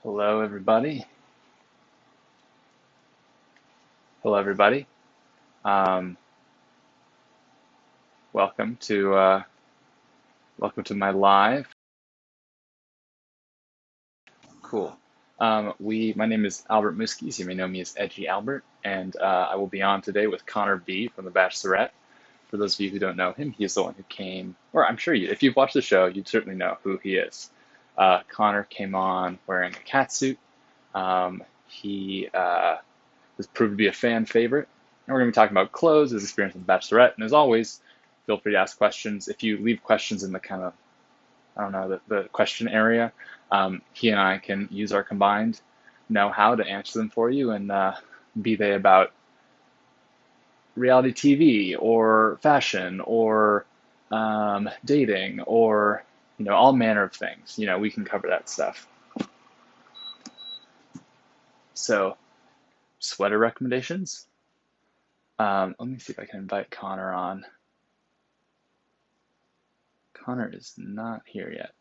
Hello, everybody. Hello, everybody. Um, welcome to my live. Cool. My name is Albert Muskies. You may know me as Edgy Albert, and I will be on today with Connor B from The Bachelorette. For those of you who don't know him, he's the one who came, or I'm sure if you've watched the show, you'd certainly know who he is. Connor came on wearing a catsuit. He has proved to be a fan favorite. And we're going to be talking about clothes, his experience with Bachelorette. And as always, feel free to ask questions. If you leave questions in the kind of, I don't know, the question area, he and I can use our combined know-how to answer them for you. And be they about reality TV or fashion or dating or, all manner of things. We can cover that stuff. So, sweater recommendations. Let me see if I can invite Connor on. Connor is not here yet.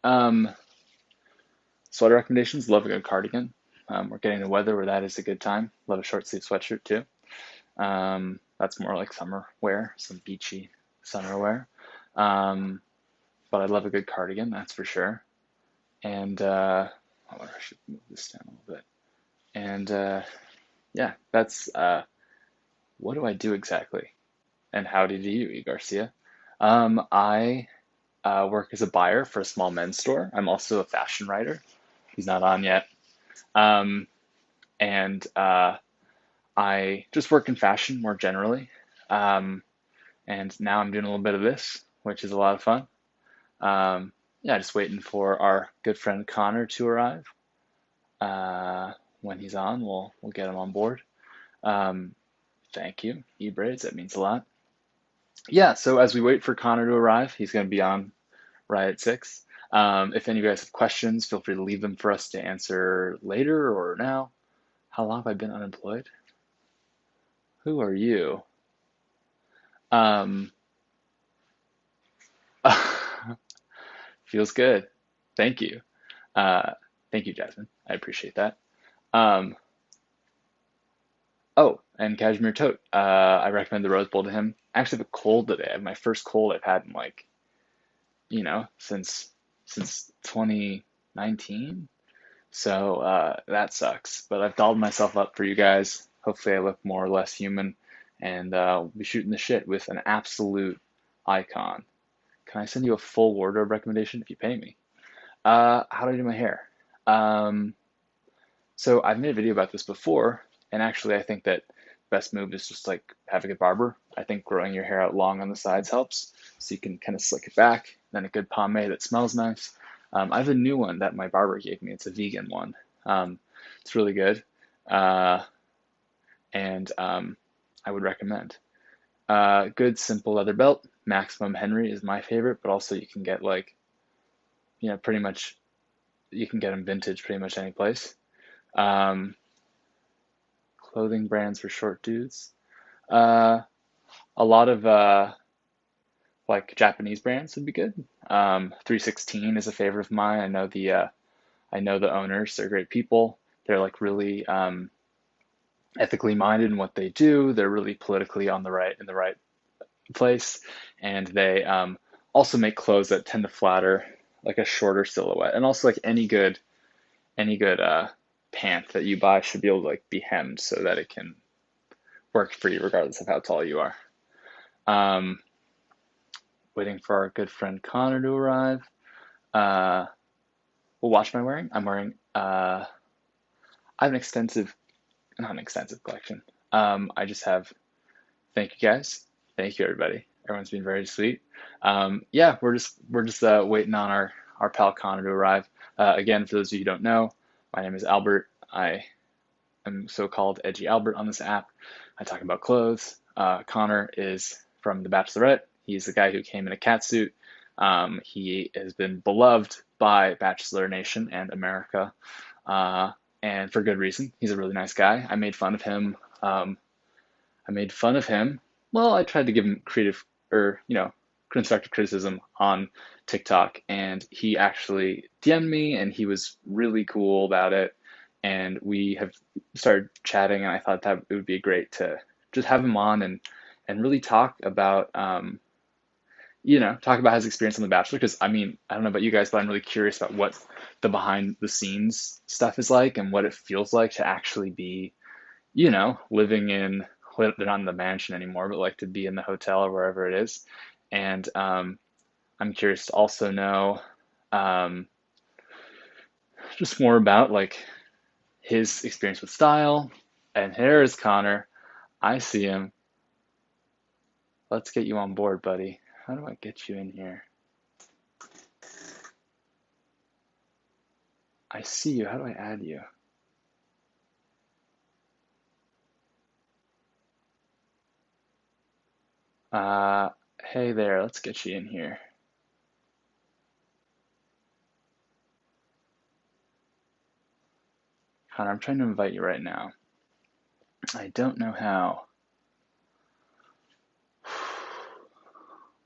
Sweater recommendations. Love a good cardigan. We're getting the weather where that is a good time. Love a short sleeve sweatshirt too. That's more like summer wear, some beachy summer wear. But I love a good cardigan, that's for sure. And I should move this down a little bit. And yeah, that's what do I do exactly? And how do you, E. Garcia? I work as a buyer for a small men's store. I'm also a fashion writer. He's not on yet. And I just work in fashion more generally. And now I'm doing a little bit of this, which is a lot of fun. Yeah, just waiting for our good friend Connor to arrive. When he's on, we'll get him on board. Thank you, E-Braids, that means a lot. Yeah, so as we wait for Connor to arrive, he's going to be on right at 6. If any of you guys have questions, feel free to leave them for us to answer later or now. How long have I been unemployed? Who are you? Feels good. Thank you. Thank you, Jasmine. I appreciate that. Um, oh, and Cashmere Tote. I recommend the Rose Bowl to him. I actually have a cold today. I have my first cold I've had in since 2019. So that sucks. But I've dolled myself up for you guys. Hopefully I look more or less human. And we'll be shooting the shit with an absolute icon. Can I send you a full wardrobe recommendation if you pay me? How do I do my hair? Um, so I've made a video about this before, and actually I think that best move is just like have a good barber. I think growing your hair out long on the sides helps, so you can kind of slick it back. Then a good pomade that smells nice. I have a new one that my barber gave me. It's a vegan one. It's really good, uh, and I would recommend. Good simple leather belt. Maximum Henry is my favorite, but also you can get pretty much you can get them vintage pretty much any place. Um, Clothing brands for short dudes. Uh, a lot of like Japanese brands would be good. 316 is a favorite of mine. I know the owners. They're great people. They're like really ethically minded in what they do. They're really politically on the right in the right place, and they also make clothes that tend to flatter like a shorter silhouette. And also like any good pant that you buy should be able to like be hemmed so that it can work for you regardless of how tall you are. Um, Waiting for our good friend Connor to arrive. Uh, what watch am I wearing? I have not an extensive collection. I just have, thank you guys. Thank you everybody. Everyone's been very sweet. Yeah, we're just waiting on our pal Connor to arrive. Again, for those of you who don't know, my name is Albert. I am so-called Edgy Albert on this app. I talk about clothes. Connor is from The Bachelorette. He's the guy who came in a catsuit. He has been beloved by Bachelor Nation and America, and for good reason. He's a really nice guy. I made fun of him. I made fun of him. Well, I tried to give him creative or, constructive criticism on TikTok, and he actually DM'd me, and he was really cool about it. and we have started chatting, and I thought that it would be great to just have him on and really talk about talk about his experience on The Bachelor. Because I mean, I don't know about you guys, but I'm really curious about what the behind the scenes stuff is like and what it feels like to actually be, living in, well, they're not in the mansion anymore, but like to be in the hotel or wherever it is. And I'm curious to also know um, just more about like his experience with style. And here is Connor. I see him. Let's get you on board, buddy. How do I get you in here? I see you. How do I add you? Hey there. Let's get you in here. Connor, I'm trying to invite you right now. I don't know how.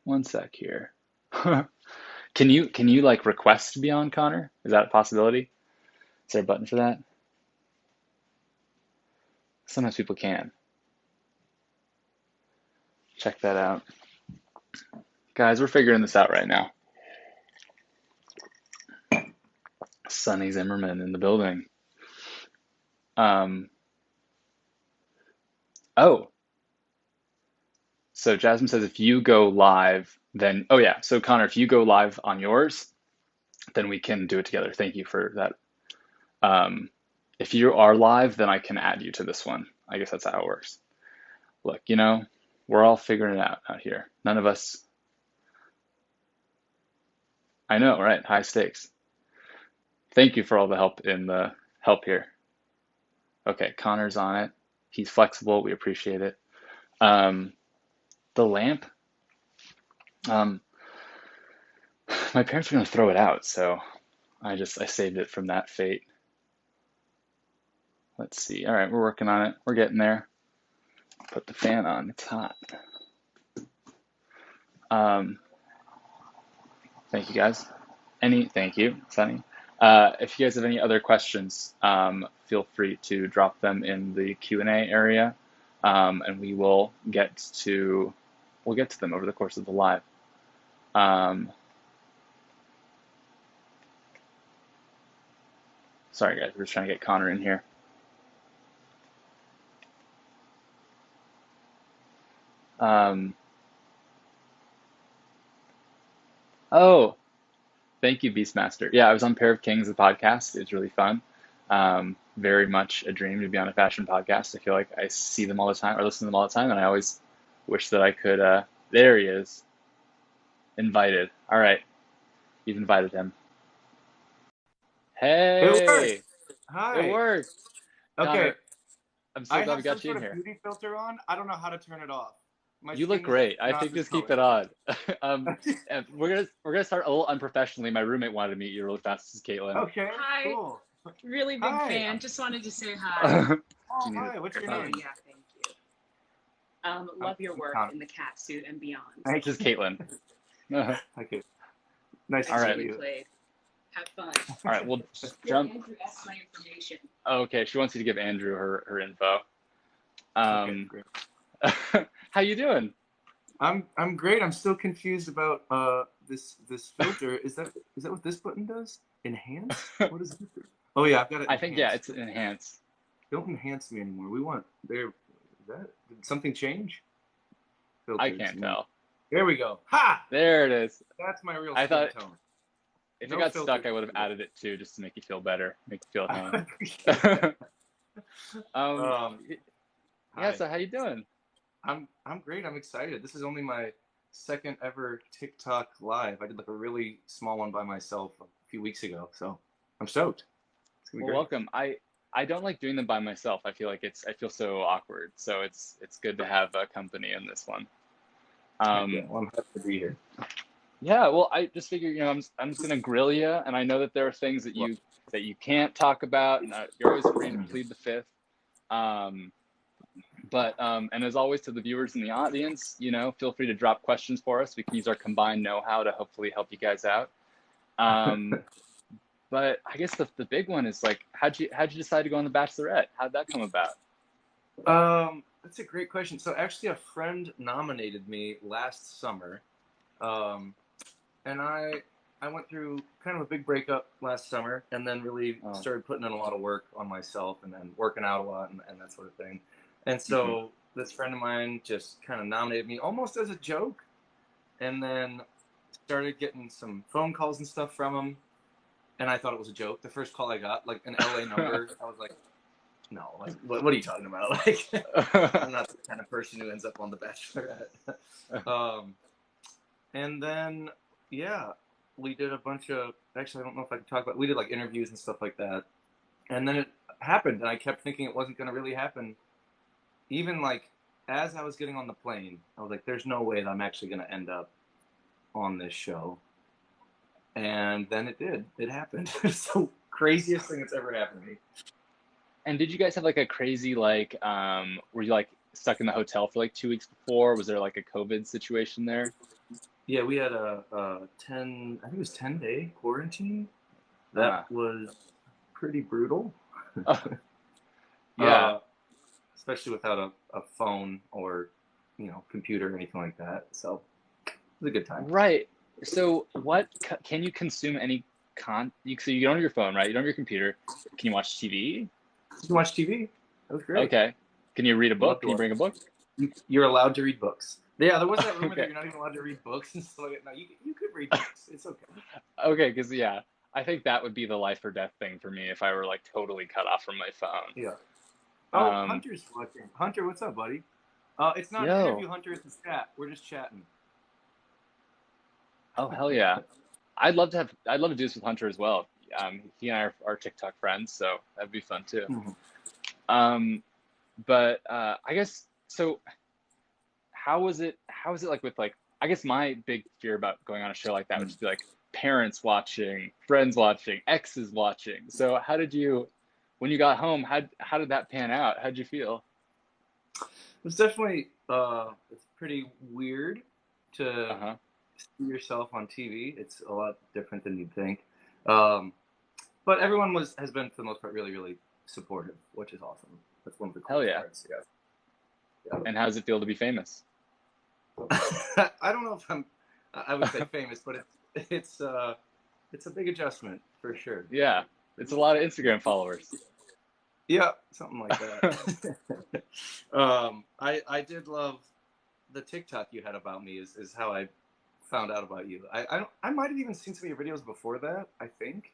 One sec here. Can you like request to be on, Connor? Is that a possibility? Is there a button for that? Sometimes people can. Check that out. Guys, we're figuring this out right now. Sonny Zimmerman in the building. Oh, so Jasmine says if you go live, then, oh yeah, so Connor, if you go live on yours, then we can do it together. Thank you for that. If you are live, then I can add you to this one. I guess that's how it works. Look, we're all figuring it out here. None of us, I know, right? High stakes. Thank you for all the help here. Okay, Connor's on it. He's flexible. We appreciate it. The lamp, um, my parents were gonna throw it out, so I saved it from that fate. Let's see. All right, we're working on it. We're getting there. Put the fan on. It's hot. Thank you guys. Thank you, Sunny. If you guys have any other questions, feel free to drop them in the Q&A area, and we'll get to them over the course of the live. Sorry guys, we're just trying to get Connor in here. Oh, thank you, Beastmaster. Yeah, I was on Pair of Kings, the podcast. It was really fun. Very much a dream to be on a fashion podcast. I feel like I see them all the time or listen to them all the time, and I always wish that I could. There he is. Invited. All right, you've invited him. It worked. Hey, Hi. it worked. Okay. Connor, I'm so I glad have we some got you in sort of here. beauty filter on. I don't know how to turn it off. My You look skin is great. I not think this just keep color. it on. And we're gonna start a little unprofessionally. My roommate wanted to meet you really fast. This is Caitlin. Okay. Hi. Cool. Really big Hi. fan. Just wanted to say hi. Oh, hi. What's your Oh name? yeah, thank you. Love your work in the cat suit and beyond. Thank This is Caitlin. Okay. Nice All to right. meet you. Played. Have fun. All right, we'll jump. Andrew asked my information. Oh, okay, she wants you to give Andrew her info. Okay, great. How you doing? I'm great. I'm still confused about this filter. Is that what this button does? Enhance? What is this? Oh yeah, I've got it. I think, yeah, it's enhance. Don't enhance me anymore. We want there. Did something change? Filters. I can't tell. There we go. Ha! There it is. That's my real I thought tone. if it got stuck, I would have added it too, just to make you feel better, make you feel at home. Yeah. So how you doing? I'm great. I'm excited. This is only my second ever TikTok live. I did like a really small one by myself a few weeks ago, so I'm stoked. Well, welcome. I don't like doing them by myself. I feel like I feel so awkward. So it's good to have a company in this one. Well, I'm happy to be here. Yeah, well, I just figured, I'm just gonna grill you, and I know that there are things that you can't talk about, and you're always free to plead the fifth. But and as always, to the viewers in the audience, feel free to drop questions for us. We can use our combined know-how to hopefully help you guys out. But I guess the big one is like, how'd you decide to go on The Bachelorette? How'd that come about? That's a great question. So actually, a friend nominated me last summer, um, and I went through kind of a big breakup last summer, and then really Oh. started putting in a lot of work on myself, and then working out a lot, and that sort of thing. And Mm-hmm. so this friend of mine just kind of nominated me almost as a joke, and then started getting some phone calls and stuff from him, and I thought it was a joke. The first call I got, like an LA number, I was like, no, like, what are you talking about? Like, I'm not the kind of person who ends up on The Bachelorette. And then, yeah, we did a bunch of, actually, I don't know if I can talk about, we did like interviews and stuff like that. And then it happened, and I kept thinking it wasn't going to really happen. Even like, as I was getting on the plane, I was like, there's no way that I'm actually going to end up on this show. And then it did. It happened. It's the craziest thing that's ever happened to me. And did you guys have like a crazy like were you like stuck in the hotel for like 2 weeks before? Was there like a COVID situation there? Yeah, we had a 10, I think it was 10-day quarantine. Uh, That was pretty brutal. yeah. Especially without a phone or, computer or anything like that. So it was a good time. Right. So can you consume any so you don't have your phone, right? You don't have your computer. Can you watch TV? You can watch TV. That was great. Okay. Can you read a book? Love to Can you watch. bring a book? You're allowed to read books. Yeah, there was that rumor that Okay. you're not even allowed to read books and stuff like that. No, you could read books. It's okay. Okay, because yeah, I think that would be the life or death thing for me if I were like totally cut off from my phone. Yeah. Oh, Um, Hunter's watching. Hunter, what's up, buddy? It's not an yo, interview, Hunter. It's a chat. We're just chatting. oh hell yeah. I'd love to do this with Hunter as well. He and I are TikTok friends, so that'd be fun too. Mm-hmm. Um, but I guess so. How was it like with like, I guess my big fear about going on a show like that would just be like parents watching, friends watching, exes watching. So how did you, when you got home, how did that pan out? How'd you feel? It's definitely it's pretty weird to Uh-huh. see yourself on TV. It's a lot different than you'd think. But everyone has been for the most part really, really supportive, which is awesome. That's one of the Hell coolest yeah. parts. Yeah. And how does it feel to be famous? I don't know if I would say famous, but it's a big adjustment for sure. Yeah. It's a lot of Instagram followers. Yeah, something like that. I did love the TikTok you had about me is how I found out about you. I might have even seen some of your videos before that, I think.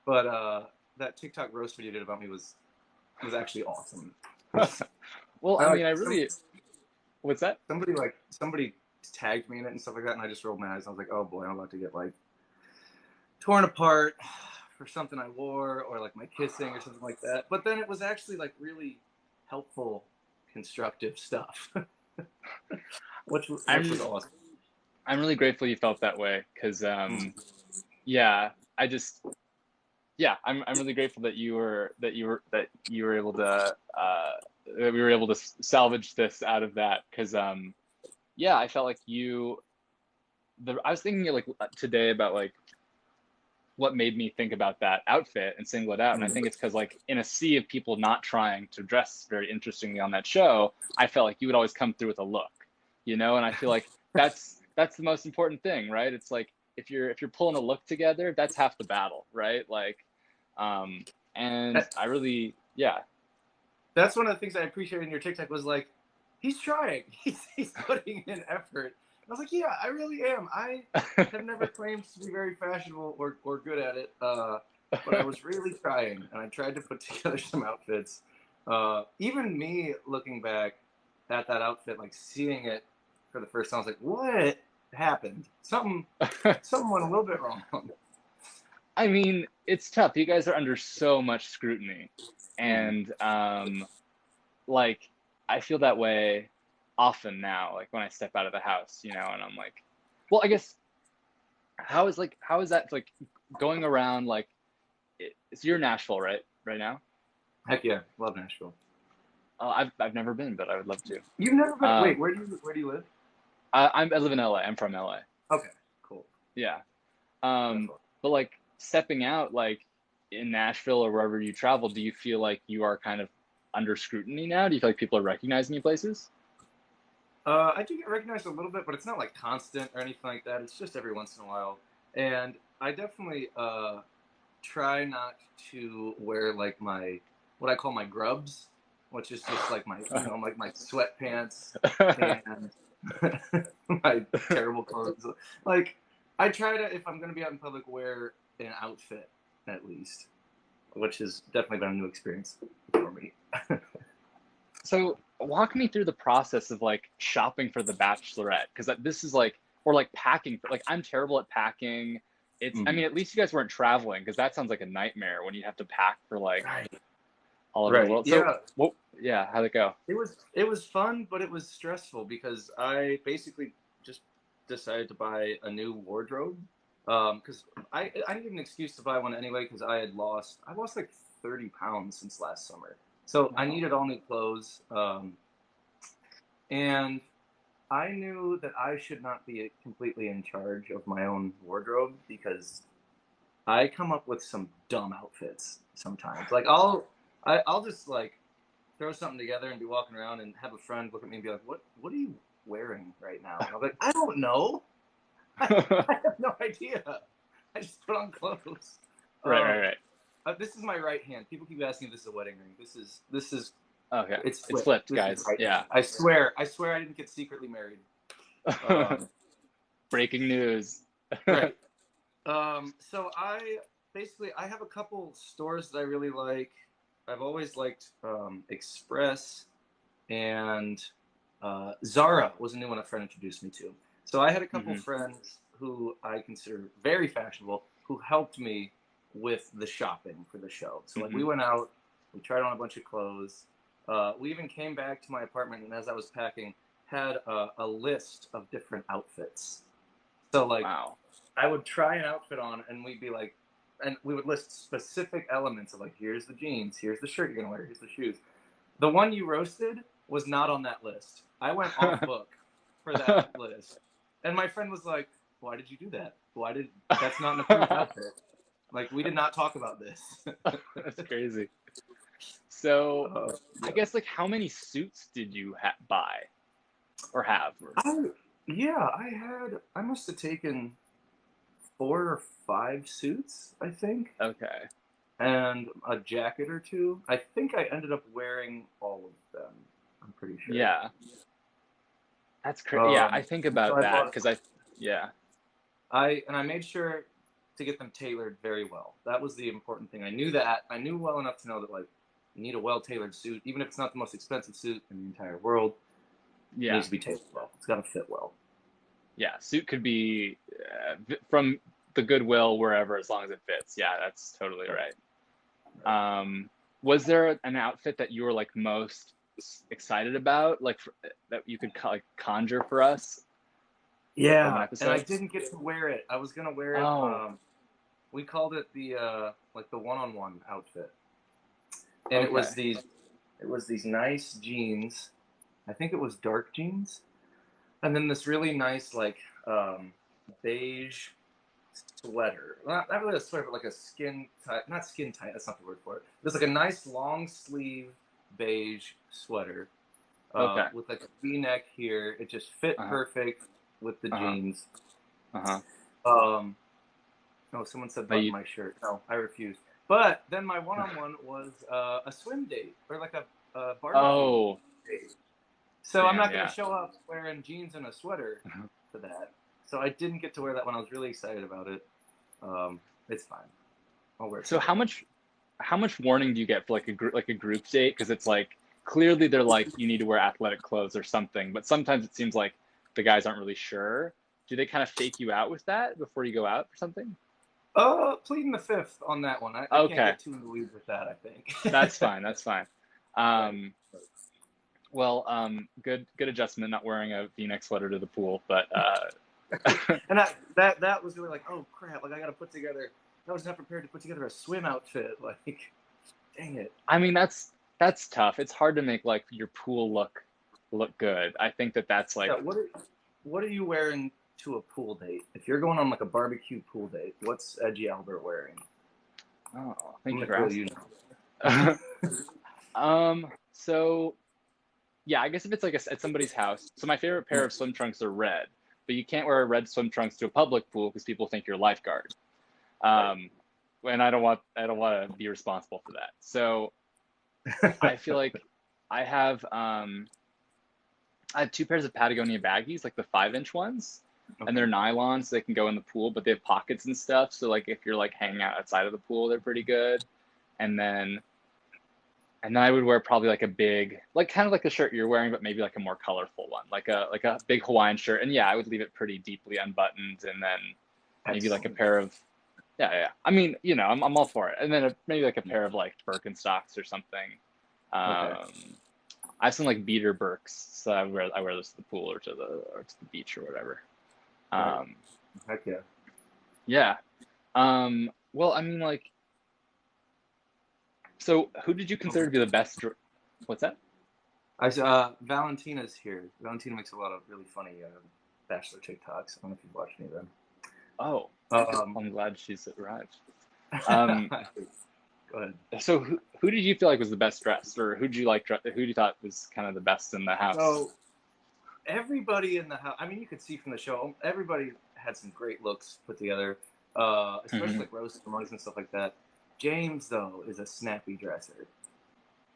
But that TikTok roast video you did about me was actually awesome. Well, I mean, what's that? Somebody tagged me in it and stuff like that, and I just rolled my eyes. I was like, oh boy, I'm about to get like torn apart for something I wore, or like my kissing or something like that. But then it was actually like really helpful, constructive stuff, which was awesome. I'm really grateful you felt that way because, yeah, I'm really grateful that you were able to that we were able to salvage this out of that because, yeah, I felt like I was thinking like today about like what made me think about that outfit and single it out. And I think it's because like in a sea of people not trying to dress very interestingly on that show, I felt like you would always come through with a look, and I feel like that's the most important thing, right? It's like if you're pulling a look together, that's half the battle, right? Like, and I really, yeah. That's one of the things I appreciated in your TikTok was like, he's trying, he's putting in effort. I was like, yeah, I really am. I have never claimed to be very fashionable or good at it, but I was really trying, and I tried to put together some outfits. Even me looking back at that outfit, like seeing it for the first time, I was like, what happened? Something went a little bit wrong. I mean, it's tough. You guys are under so much scrutiny, and like I feel that way often now, like when I step out of the house, and I'm like, well, I guess how is that like going around like it's you're in Nashville, right now? Heck yeah, love Nashville. I've never been, but I would love to. You've never been? Wait, where do you live? I live in LA. I'm from LA. Okay, cool. Yeah. But like stepping out, like in Nashville or wherever you travel, do you feel like you are kind of under scrutiny now? Do you feel like people are recognizing you places? I do get recognized a little bit, but it's not like constant or anything like that. It's just every once in a while. And I definitely try not to wear like what I call my grubs, which is just like like my sweatpants and my terrible clothes. Like I try to, if I'm going to be out in public, wear an outfit at least, which has definitely been a new experience for me. So walk me through the process of like shopping for the Bachelorette, because this is like, or like packing for, like I'm terrible at packing. I mean, at least you guys weren't traveling, because that sounds like a nightmare when you have to pack for like all over the world. So yeah, how'd it go? It was fun, but it was stressful because I basically just decided to buy a new wardrobe because I needed an excuse to buy one anyway because I lost like 30 pounds since last summer. So I needed all new clothes, and I knew that I should not be completely in charge of my own wardrobe because I come up with some dumb outfits sometimes. Like I'll just like throw something together and be walking around and have a friend look at me and be like, "What are you wearing right now?" And I'm like, "I don't know. I have no idea. I just put on clothes." Right. This is my right hand. People keep asking if this is a wedding ring. This is okay. It's flipped, guys. Right yeah. hand. I swear I didn't get secretly married. Breaking news. Right. So I have a couple stores that I really like. I've always liked Express, and Zara was a new one a friend introduced me to. So I had a couple friends who I consider very fashionable who helped me with the shopping for the show. So like we went out, we tried on a bunch of clothes. We even came back to my apartment, and as I was packing, had a list of different outfits. So like I would try an outfit on, and we'd be like, and we would list specific elements of like, here's the jeans, here's the shirt you're gonna wear, here's the shoes. The one you roasted was not on that list. I went off book for that list. And my friend was like, "Why did you do that? That's not an approved outfit. Like, we did not talk about this." That's crazy. So, I guess like how many suits did you buy or have? I must have taken 4 or 5 suits, I think. Okay. And a jacket or 2. I think I ended up wearing all of them. I'm pretty sure. Yeah. That's crazy. Yeah, I think about that because I made sure to get them tailored very well. That was the important thing. I knew well enough to know that like you need a well-tailored suit, even if it's not the most expensive suit in the entire world. It needs to be tailored well. It's got to fit well. Yeah, suit could be from the Goodwill wherever, as long as it fits. Yeah, that's totally right. Was there an outfit that you were like most excited about, like that you could like conjure for us? Yeah, and I didn't get to wear it. I was gonna wear it. Oh. We called it the like the one-on-one outfit, and it was these nice jeans. I think it was dark jeans, and then this really nice like beige sweater. Not really a sweater, but like a skin tight. Not skin tight. That's not the word for it. It was like a nice long sleeve beige sweater with like a V-neck here. It just fit perfect with the jeans. No, someone said button my shirt. No, I refused. But then my one-on-one was a swim date or like a barbecue date. So I'm not going to show up wearing jeans and a sweater for that. So I didn't get to wear that one. I was really excited about it. It's fine. I'll wear it. So how much warning do you get for like a group date? Because it's like clearly they're like you need to wear athletic clothes or something, but sometimes it seems like the guys aren't really sure. Do they kind of fake you out with that before you go out for something? Pleading the fifth on that one. I can't get too in the weeds with that, I think. That's fine. Well, good adjustment not wearing a V-neck sweater to the pool, but and that was really like, oh crap, like I was not prepared to put together a swim outfit. Like, dang it. I mean, that's tough. It's hard to make like your pool look good. I think that's like what are you wearing to a pool date, if you're going on like a barbecue pool date, what's Edgy Albert wearing? Oh, thank I'm you gonna for grill you asking. now. So yeah, I guess if it's like at somebody's house. So my favorite pair of swim trunks are red, but you can't wear red swim trunks to a public pool because people think you're a lifeguard. Right. And I don't want to be responsible for that. So I feel like I have I have two pairs of Patagonia baggies, like the 5-inch ones, and they're nylon, so they can go in the pool, but they have pockets and stuff. So like if you're like hanging out outside of the pool, they're pretty good. And then I would wear probably like a big, like kind of like the shirt you're wearing, but maybe like a more colorful one, like a big Hawaiian shirt. And yeah, I would leave it pretty deeply unbuttoned, and then maybe like a pair of, yeah. I mean, you know, I'm all for it. And then maybe like a pair of like Birkenstocks or something. I have some like beater Birks, so I wear those to the pool or to the beach or whatever. Heck yeah. Yeah. Well, I mean, like, so who did you consider to be the best? What's that? Valentina's here. Valentina makes a lot of really funny Bachelor TikToks. I don't know if you've watched any of them. Oh, I'm glad she's arrived. Go ahead. So who did you feel like was the best dressed, or who did you thought was kind of the best in the house? So everybody in the house, I mean, you could see from the show, everybody had some great looks put together, especially like rose ceremonies and stuff like that. James, though, is a snappy dresser.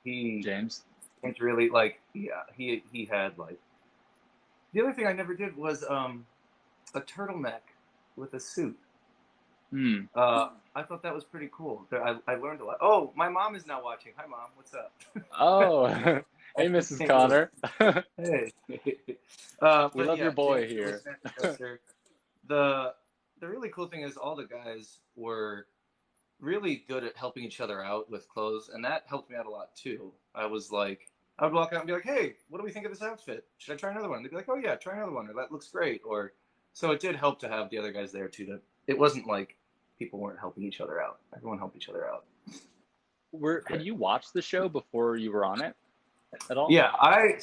James really like, yeah, he had like, the other thing I never did was a turtleneck with a suit. I thought that was pretty cool. I learned a lot. Oh, my mom is now watching. Hi, Mom. What's up? Oh, hey, Mrs. Connor. Hey. We love your boy here. The really cool thing is all the guys were really good at helping each other out with clothes, and that helped me out a lot too. I would walk out and be like, "Hey, what do we think of this outfit? Should I try another one?" They'd be like, "Oh yeah, try another one," or "That looks great," or so it did help to have the other guys there too. It wasn't like people weren't helping each other out. Everyone helped each other out. Had you watched the show before you were on it at all? Yeah, I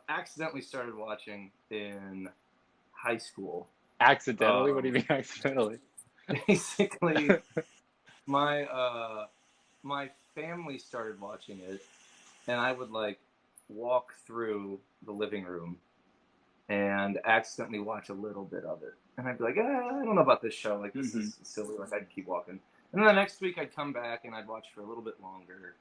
accidentally started watching in high school. Accidentally? What do you mean accidentally? Basically, my family started watching it, and I would like walk through the living room and accidentally watch a little bit of it. And I'd be like, I don't know about this show. Like, this is silly. Like, I'd keep walking. And then the next week I'd come back and I'd watch for a little bit longer.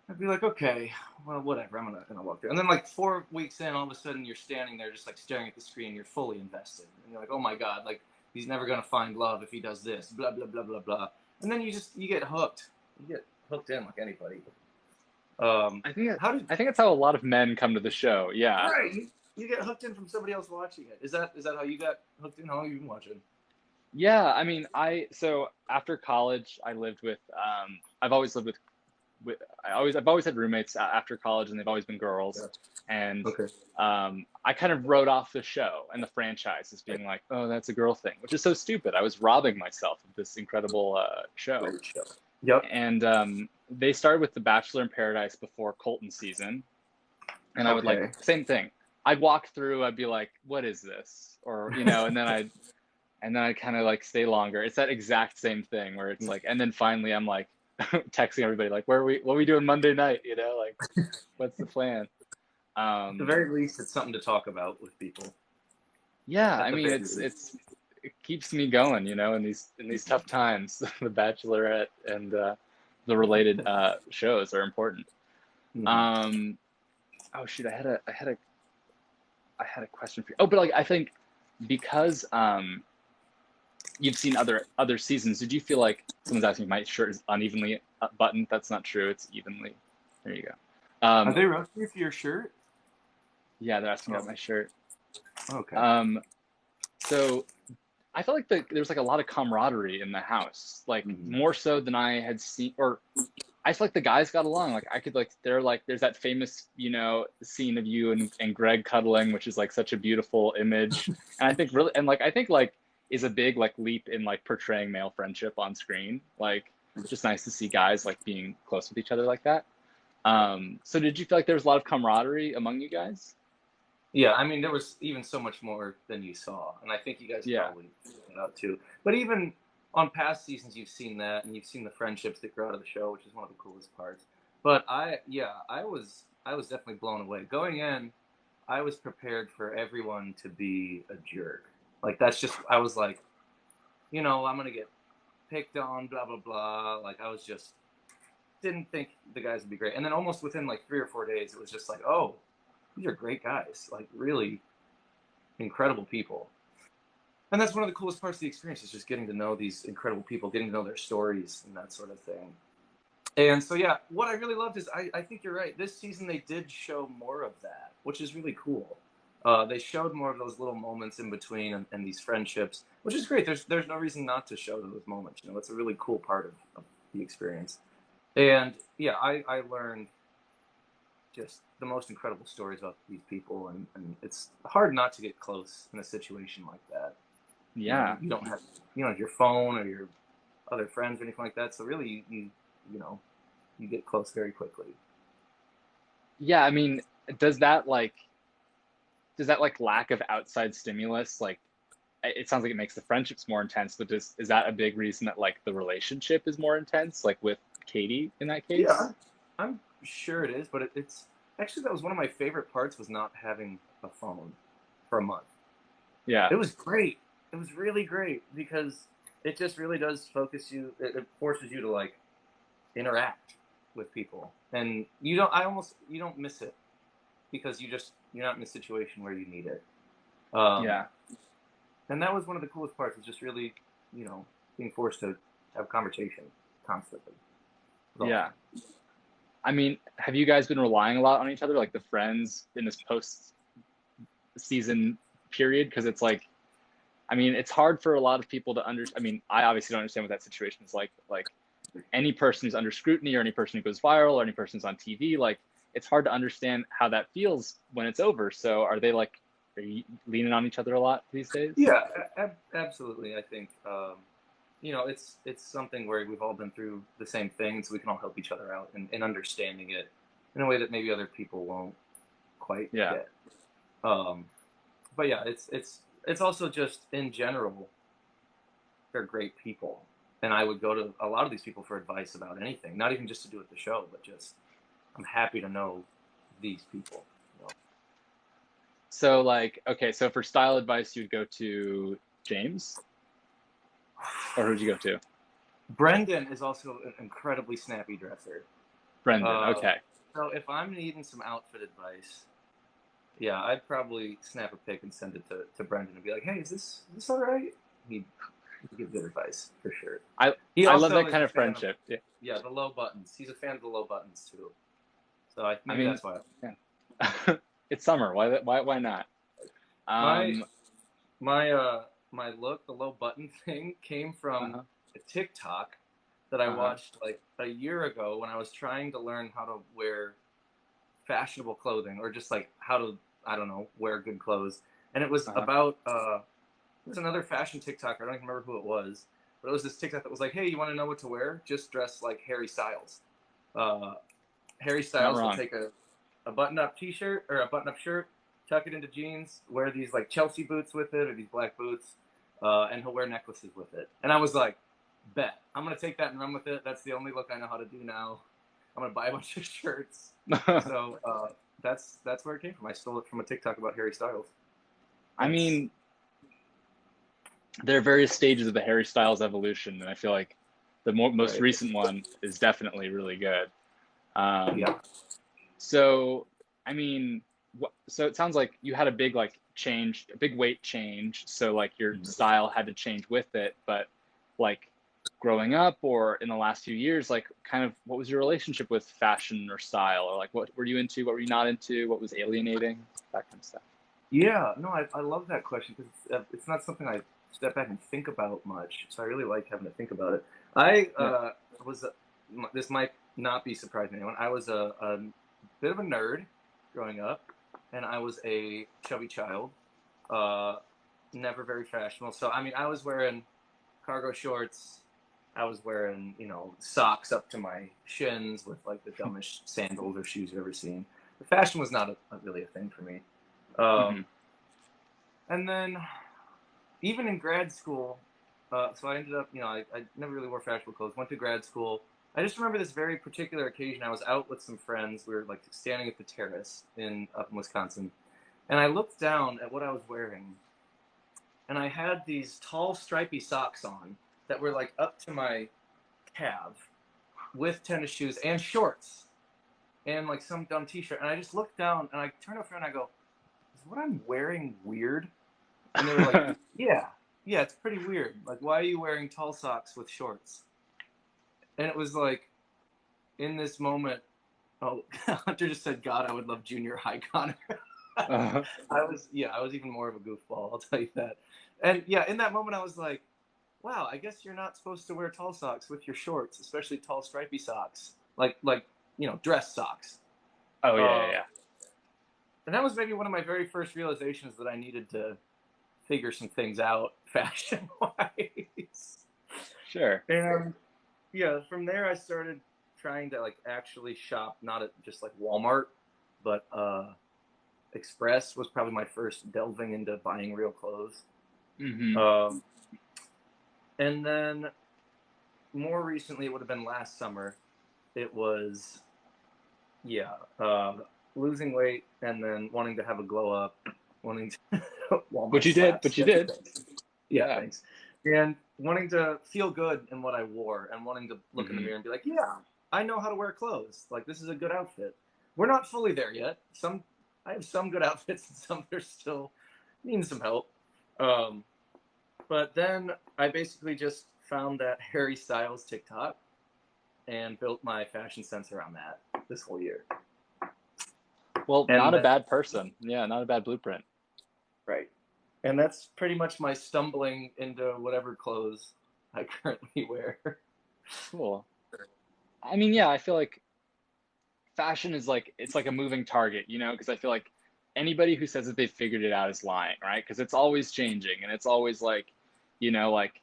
I'd be like, okay, well, whatever. I'm gonna walk through. And then like 4 weeks in, all of a sudden you're standing there just like staring at the screen. You're fully invested. And you're like, oh my God, like he's never gonna find love if he does this. Blah blah blah blah blah. And then you get hooked. You get hooked in like anybody. I think that's how a lot of men come to the show. Yeah. Right. You get hooked in from somebody else watching it. Is that how you got hooked in? How long have you been watching? Yeah, I mean, so after college, I lived with I've always lived with I've always had roommates after college, and they've always been girls. Yeah. And I kind of wrote off the show and the franchise as being like, oh, that's a girl thing, which is so stupid. I was robbing myself of this incredible show. Great show. Yep. And they started with The Bachelor in Paradise before Colton season, and I would like same thing. I'd walk through, I'd be like, what is this? Or, you know, and then I'd kind of like stay longer. It's that exact same thing where it's like, and then finally I'm like texting everybody like, what are we doing Monday night? You know, like, what's the plan? At the very least, it's something to talk about with people. Yeah, I mean, it keeps me going, you know, in these tough times. The Bachelorette and the related shows are important. Oh shoot, I had a question for you. Oh, but like I think because you've seen other seasons, did you feel like someone's asking if my shirt is unevenly buttoned? That's not true. It's evenly. There you go. Are they roasting you for your shirt? Yeah, they're asking about my shirt. Okay. So I felt like there was like a lot of camaraderie in the house, like more so than I had seen, or I feel like the guys got along. Like I could there's that famous, you know, scene of you and Greg cuddling, which is like such a beautiful image. And I think is a big like leap in like portraying male friendship on screen. Like it's just nice to see guys like being close with each other like that. So did you feel like there was a lot of camaraderie among you guys? Yeah, I mean, there was even so much more than you saw, and I think you guys Yeah. probably figured that out too. But even on past seasons, you've seen that, and you've seen the friendships that grow out of the show, which is one of the coolest parts. But I was definitely blown away. Going in, I was prepared for everyone to be a jerk. Like that's just I was like, I'm gonna get picked on, blah blah blah. Like I was just didn't think the guys would be great. And then almost within like 3 or 4 days, it was just like, oh, these are great guys, like really incredible people. And that's one of the coolest parts of the experience is just getting to know these incredible people, getting to know their stories and that sort of thing. And so, yeah, what I really loved is I think you're right. This season, they did show more of that, which is really cool. They showed more of those little moments in between and these friendships, which is great. There's no reason not to show those moments. It's a really cool part of the experience. And yeah, I learned just the most incredible stories about these people, and it's hard not to get close in a situation like that. Yeah. You don't have your phone or your other friends or anything like that. So really, you get close very quickly. Yeah, I mean, does that like lack of outside stimulus, like it sounds like it makes the friendships more intense, but is that a big reason that like the relationship is more intense, like with Katie in that case? Yeah, I'm sure it is, but it's actually that was one of my favorite parts was not having a phone for a month. Yeah. It was great. It was really great because it just really does focus you. It forces you to like interact with people, and you don't miss it because you're not in a situation where you need it. Yeah. And that was one of the coolest parts. Is just really, being forced to have conversation constantly. Yeah. I mean, have you guys been relying a lot on each other, like the friends in this post season period? Because it's like, I mean, it's hard for a lot of people to understand. I mean, I obviously don't understand what that situation is like. Like any person who's under scrutiny or any person who goes viral or any person who's on TV, like it's hard to understand how that feels when it's over. So are you leaning on each other a lot these days? Yeah, absolutely. I think it's something where we've all been through the same thing, so we can all help each other out in understanding it in a way that maybe other people won't quite get. But yeah, it's also just in general, they're great people, and I would go to a lot of these people for advice about anything, not even just to do with the show, but just I'm happy to know these people. So like, okay, so for style advice, you'd go to James, or who'd you go to? Brendan is also an incredibly snappy dresser. Brendan. Okay. So if I'm needing some outfit advice, yeah, I'd probably snap a pic and send it to Brendan and be like, "Hey, is this all right?" He'd give good advice for sure. I love that kind of friendship. Yeah, the low buttons. He's a fan of the low buttons too. So maybe that's why. Yeah. It's summer. Why not? My look, the low button thing, came from a TikTok that I watched like a year ago when I was trying to learn how to wear fashionable clothing or just like how to, I don't know, wear good clothes. And it was about it was another fashion TikTok. I don't even remember who it was, but it was this TikTok that was like, "Hey, you want to know what to wear? Just dress like Harry Styles." Harry Styles will take a button-up T-shirt or a button-up shirt, tuck it into jeans, wear these like Chelsea boots with it or these black boots, and he'll wear necklaces with it. And I was like, bet. I'm going to take that and run with it. That's the only look I know how to do now. I'm going to buy a bunch of shirts. So that's where it came from. I stole it from a TikTok about Harry Styles. I mean, there are various stages of the Harry Styles evolution, and I feel like the most recent one is definitely really good. Yeah. So, I mean, so it sounds like you had a big change, a big weight change. So like your style had to change with it, but like growing up or in the last few years, like kind of what was your relationship with fashion or style, or like what were you into, what were you not into, what was alienating, that kind of stuff? Yeah, no, I love that question because it's not something I step back and think about much. So I really like having to think about it. This might not be surprising to anyone. I was a bit of a nerd growing up, and I was a chubby child, never very fashionable. So I mean, I was wearing cargo shorts. I was wearing, socks up to my shins with like the dumbest sandals or shoes you've ever seen. The fashion was not really a thing for me. Mm-hmm. And then even in grad school, so I ended up, I never really wore fashionable clothes. Went to grad school. I just remember this very particular occasion. I was out with some friends. We were like standing at the terrace up in Wisconsin, and I looked down at what I was wearing, and I had these tall stripy socks on that were like up to my calf, with tennis shoes and shorts, and like some dumb T-shirt. And I just looked down, and I turned over and I go, "Is what I'm wearing weird?" And they were like, "Yeah, it's pretty weird. Like, why are you wearing tall socks with shorts?" And it was like, in this moment, Hunter just said, "God, I would love junior high Connor." Uh-huh. I was even more of a goofball, I'll tell you that. And yeah, in that moment, I was like, "Wow, I guess you're not supposed to wear tall socks with your shorts, especially tall stripy socks, like dress socks." Oh yeah. And that was maybe one of my very first realizations that I needed to figure some things out fashion wise. Sure. And yeah, from there I started trying to like actually shop, not at just like Walmart, but Express was probably my first delving into buying real clothes. Mm-hmm. And then more recently, it would have been last summer. It was, losing weight and then wanting to have a glow up, wanting to Walmart But you slaps. did. Yeah, thanks. And wanting to feel good in what I wore and wanting to look in the Mm-hmm. mirror and be like, yeah, I know how to wear clothes. Like, this is a good outfit. We're not fully there yet. I have some good outfits and some that are still needing some help. But then I basically just found that Harry Styles TikTok and built my fashion sense around that this whole year. Well, And not a bad person. Yeah, not a bad blueprint. Right. And that's pretty much my stumbling into whatever clothes I currently wear. Cool. I mean, yeah, I feel like fashion is like it's like a moving target, because I feel like anybody who says that they figured it out is lying, right? Because it's always changing and it's always like, like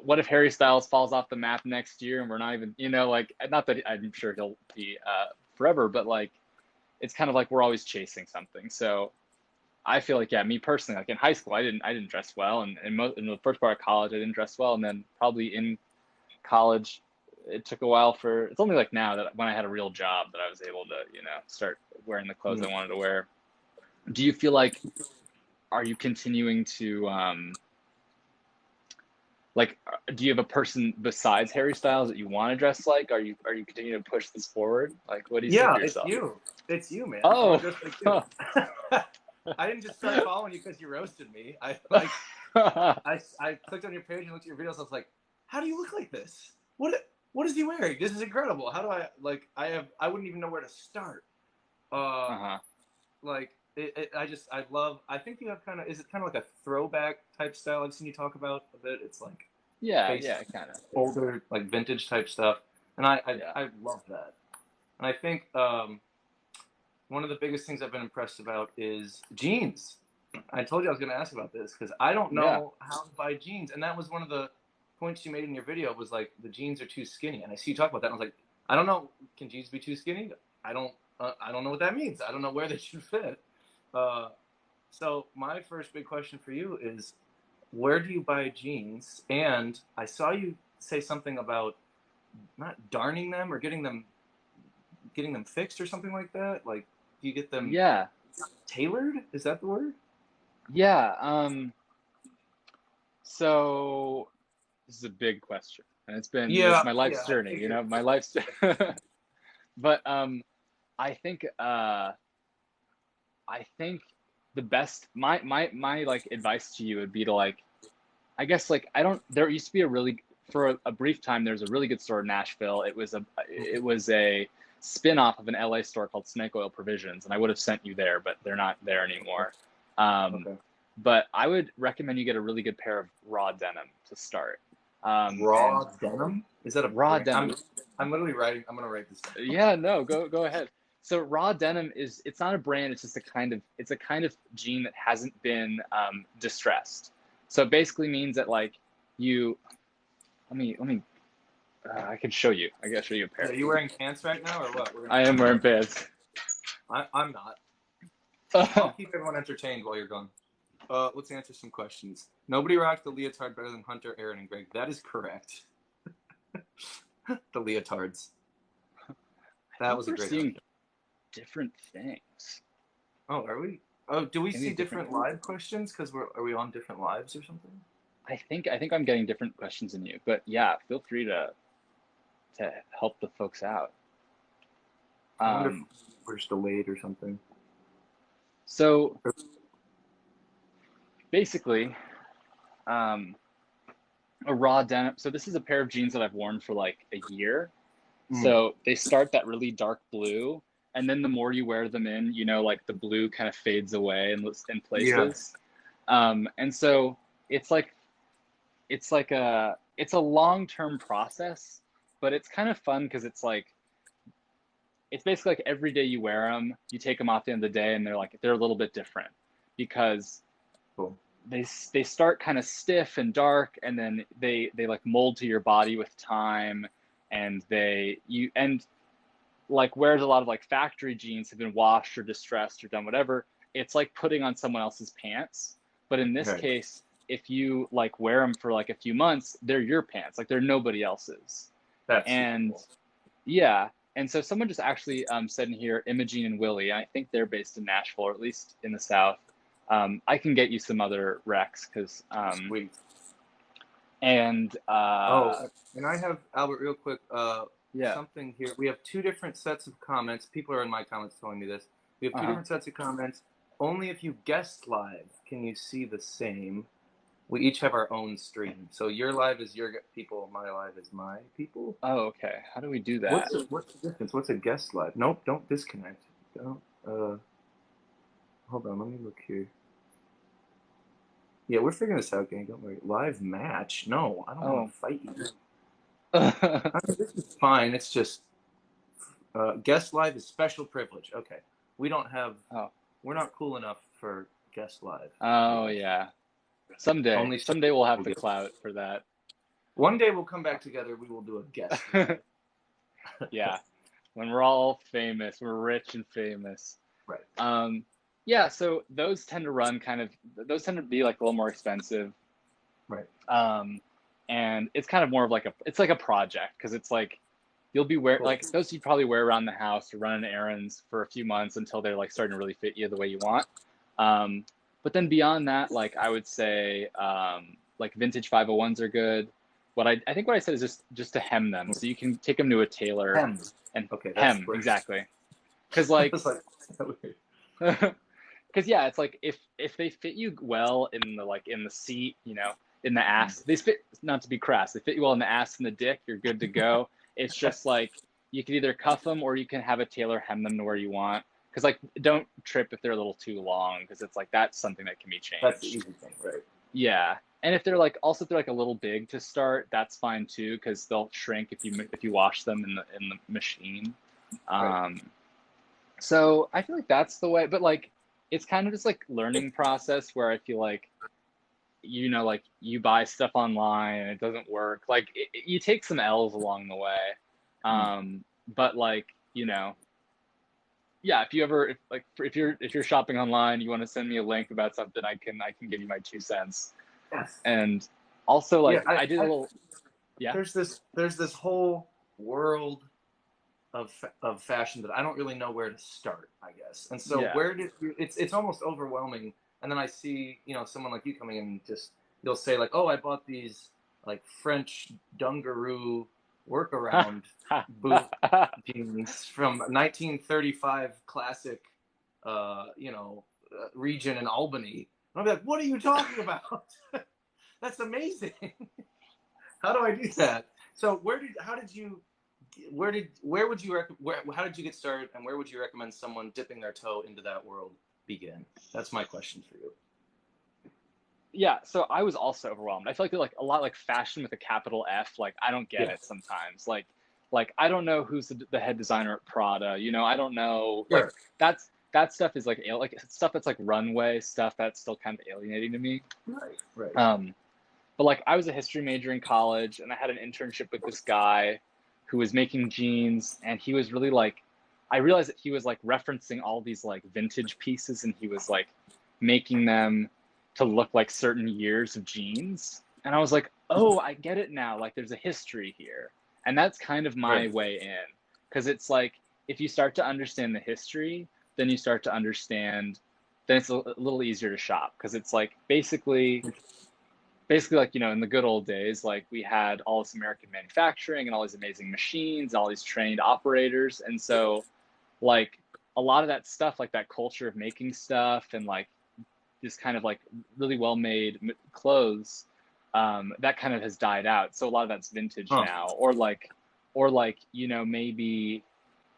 what if Harry Styles falls off the map next year and we're not even, like not that I'm sure he'll be forever, but like it's kind of like we're always chasing something. So I feel like, yeah, me personally, like in high school, I didn't dress well, and in the first part of college, I didn't dress well, and then probably in college, it took a while it's only like now that when I had a real job that I was able to, start wearing the clothes I wanted to wear. Do you feel like, are you continuing to, like, do you have a person besides Harry Styles that you want to dress like? Are you continuing to push this forward? Like, what do you say for yourself? It's you, man. Oh, I just like you. I didn't just start following you because you roasted me. I clicked on your page and looked at your videos. I was like, how do you look like this? What is he wearing? This is incredible. How do I wouldn't even know where to start. Like I think you have is it kind of like a throwback type style I've seen you talk about a bit? It's like yeah, kind of older, like vintage type stuff. And I love that. And I think one of the biggest things I've been impressed about is jeans. I told you I was going to ask about this because I don't know how to buy jeans. And that was one of the points you made in your video was like, the jeans are too skinny. And I see you talk about that. And I was like, I don't know. Can jeans be too skinny? I don't know what that means. I don't know where they should fit. So my first big question for you is, where do you buy jeans? And I saw you say something about not darning them or getting them fixed or something like that. Like, do you get them tailored? Is that the word? Yeah. So this is a big question, and it's been my life's journey. My life's. But I think the best my like advice to you would be to like, I guess like there used to be for a brief time there's a really good store in Nashville. It was a spin-off of an LA store called Snake Oil Provisions, and I would have sent you there, but they're not there anymore. Okay. But I would recommend you get a really good pair of raw denim to start. Raw denim? Is that a raw brand? denim? I'm literally writing. I'm gonna write this down. Yeah, no, go ahead. So raw denim it's not a brand. It's just a kind of jean that hasn't been distressed. So it basically means that like let me. I can show you. I gotta show you a pair. Are you wearing pants right now or what? I am wearing pants. I'm not. I'll keep everyone entertained while you're gone. Let's answer some questions. Nobody rocked the leotard better than Hunter, Aaron, and Greg. That is correct. The leotards. That was a great seeing different things. Oh, are we? Oh, do we see different live questions? Because are we on different lives or something? I think I'm getting different questions than you, but yeah, feel free to help the folks out. I wonder if we're just delayed or something. So basically, a raw denim. So this is a pair of jeans that I've worn for like a year. So they start that really dark blue, and then the more you wear them in, you know, like the blue kind of fades away in places. Yeah. And so it's a long-term process, but it's kind of fun because it's basically like every day you wear them, you take them off the end of the day, and they're a little bit different because they start kind of stiff and dark, and then they like mold to your body with time, and whereas a lot of like factory jeans have been washed or distressed or done whatever, it's like putting on someone else's pants. But in this case, if you like wear them for like a few months, they're your pants, like they're nobody else's. And cool. Yeah. And so someone just actually said in here, Imogene and Willie, I think they're based in Nashville, or at least in the South. I can get you some other recs because sweet. And and I have, Albert, real quick, something here. We have two different sets of comments. People are in my comments telling me this. We have two different sets of comments. Only if you guest live can you see the same. We each have our own stream. So your live is your people, my live is my people. Oh, okay. How do we do that? What's the difference? What's a guest live? Nope, don't disconnect. Don't. Hold on, let me look here. Yeah, we're figuring this out, gang. Don't worry. Live match? No, I don't want to fight you. I mean, this is fine. It's just guest live is special privilege. Okay, we don't have. We're not cool enough for guest live. Oh yeah. Someday we'll have the clout for that. One day we'll come back together. We will do a guest. Yeah, when we're all famous, we're rich and famous. Right. Yeah. So those tend to be like a little more expensive. Right. And it's kind of more of like a project because it's like you'll be like those you probably wear around the house or running errands for a few months until they're like starting to really fit you the way you want. But then beyond that, like I would say, like vintage 501s are good. I think what I said is just to hem them, so you can take them to a tailor and hem exactly. Because like, because yeah, it's like if they fit you well in the seat, you know, in the ass, they fit. Not to be crass, they fit you well in the ass and the dick. You're good to go. It's just like you can either cuff them or you can have a tailor hem them to where you want. Because like, don't trip if they're a little too long, because it's like that's something that can be changed. That's the easy thing, right? Yeah, and if they're like a little big to start, that's fine too, because they'll shrink if you wash them in the machine. So I feel like that's the way, but like it's kind of just like learning process where I feel like, you know, like you buy stuff online and it doesn't work. Like you take some L's along the way, but like, you know. Yeah, if you're shopping online, you want to send me a link about something, I can give you my 2 cents. Yes. And also, like, I did a little. Yeah. There's this whole world of fashion that I don't really know where to start, I guess. And so it's almost overwhelming. And then I see, you know, someone like you coming in and you'll say like, oh, I bought these like French dungaroo workaround boot jeans from 1935 classic, region in Albany. And I'll be like, what are you talking about? That's amazing. How do I do that? So how did you get started, and where would you recommend someone dipping their toe into that world begin? That's my question for you. Yeah, so I was also overwhelmed. I feel like they're like a lot like fashion with a capital F. Like I don't get it sometimes. Like I don't know who's the head designer at Prada. You know, I don't know. Sure. Like that stuff is like stuff that's like runway stuff that's still kind of alienating to me. Right. But like I was a history major in college, and I had an internship with this guy who was making jeans, and he was really like I realized that he was like referencing all these like vintage pieces, and he was like making them to look like certain years of jeans. And I was like, oh, I get it now. Like there's a history here. And that's kind of my Right. way in. Because it's like, if you start to understand the history, then you start to understand, then it's a little easier to shop. Because it's like basically like, you know, in the good old days, like we had all this American manufacturing and all these amazing machines, and all these trained operators. And so like a lot of that stuff, like that culture of making stuff and like this kind of like really well made clothes, that kind of has died out. So a lot of that's vintage now, or like, you know, maybe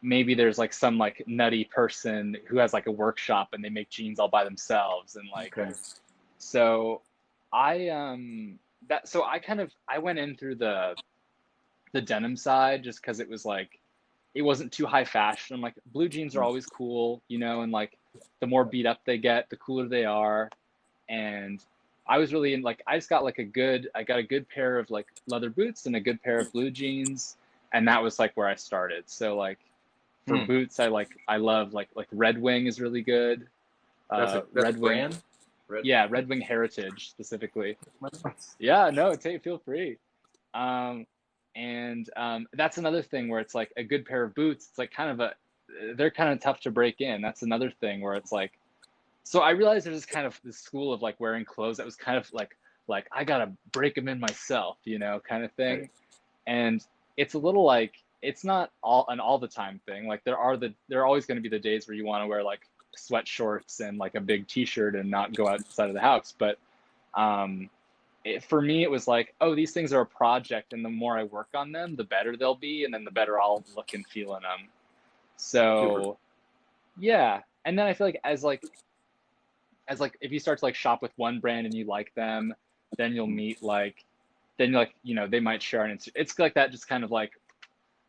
there's like some like nutty person who has like a workshop and they make jeans all by themselves. And like, so I went in through the denim side just because it was like, it wasn't too high fashion. I'm like, blue jeans are always cool, you know, and like the more beat up they get, the cooler they are. And I was really in like, I got a good pair of like leather boots and a good pair of blue jeans. And that was like where I started. So like for boots, I love like Red Wing is really good. That's a Red Wing. brand? Yeah, Red Wing Heritage specifically. Yeah, no, feel free. That's another thing where it's like a good pair of boots. It's like they're kind of tough to break in. That's another thing where it's like, so I realized there's kind of this school of like wearing clothes that was kind of like I gotta break them in myself, you know, kind of thing. Right. And it's a little like, it's not all the time thing. Like there are always going to be the days where you want to wear like sweat shorts and like a big t-shirt and not go outside of the house. But for me, it was like, oh, these things are a project, and the more I work on them, the better they'll be, and then the better I'll look and feel in them. So, yeah. And then I feel like as if you start to like shop with one brand and you like them, then you'll meet like, you know, they might share an it's like that, just kind of like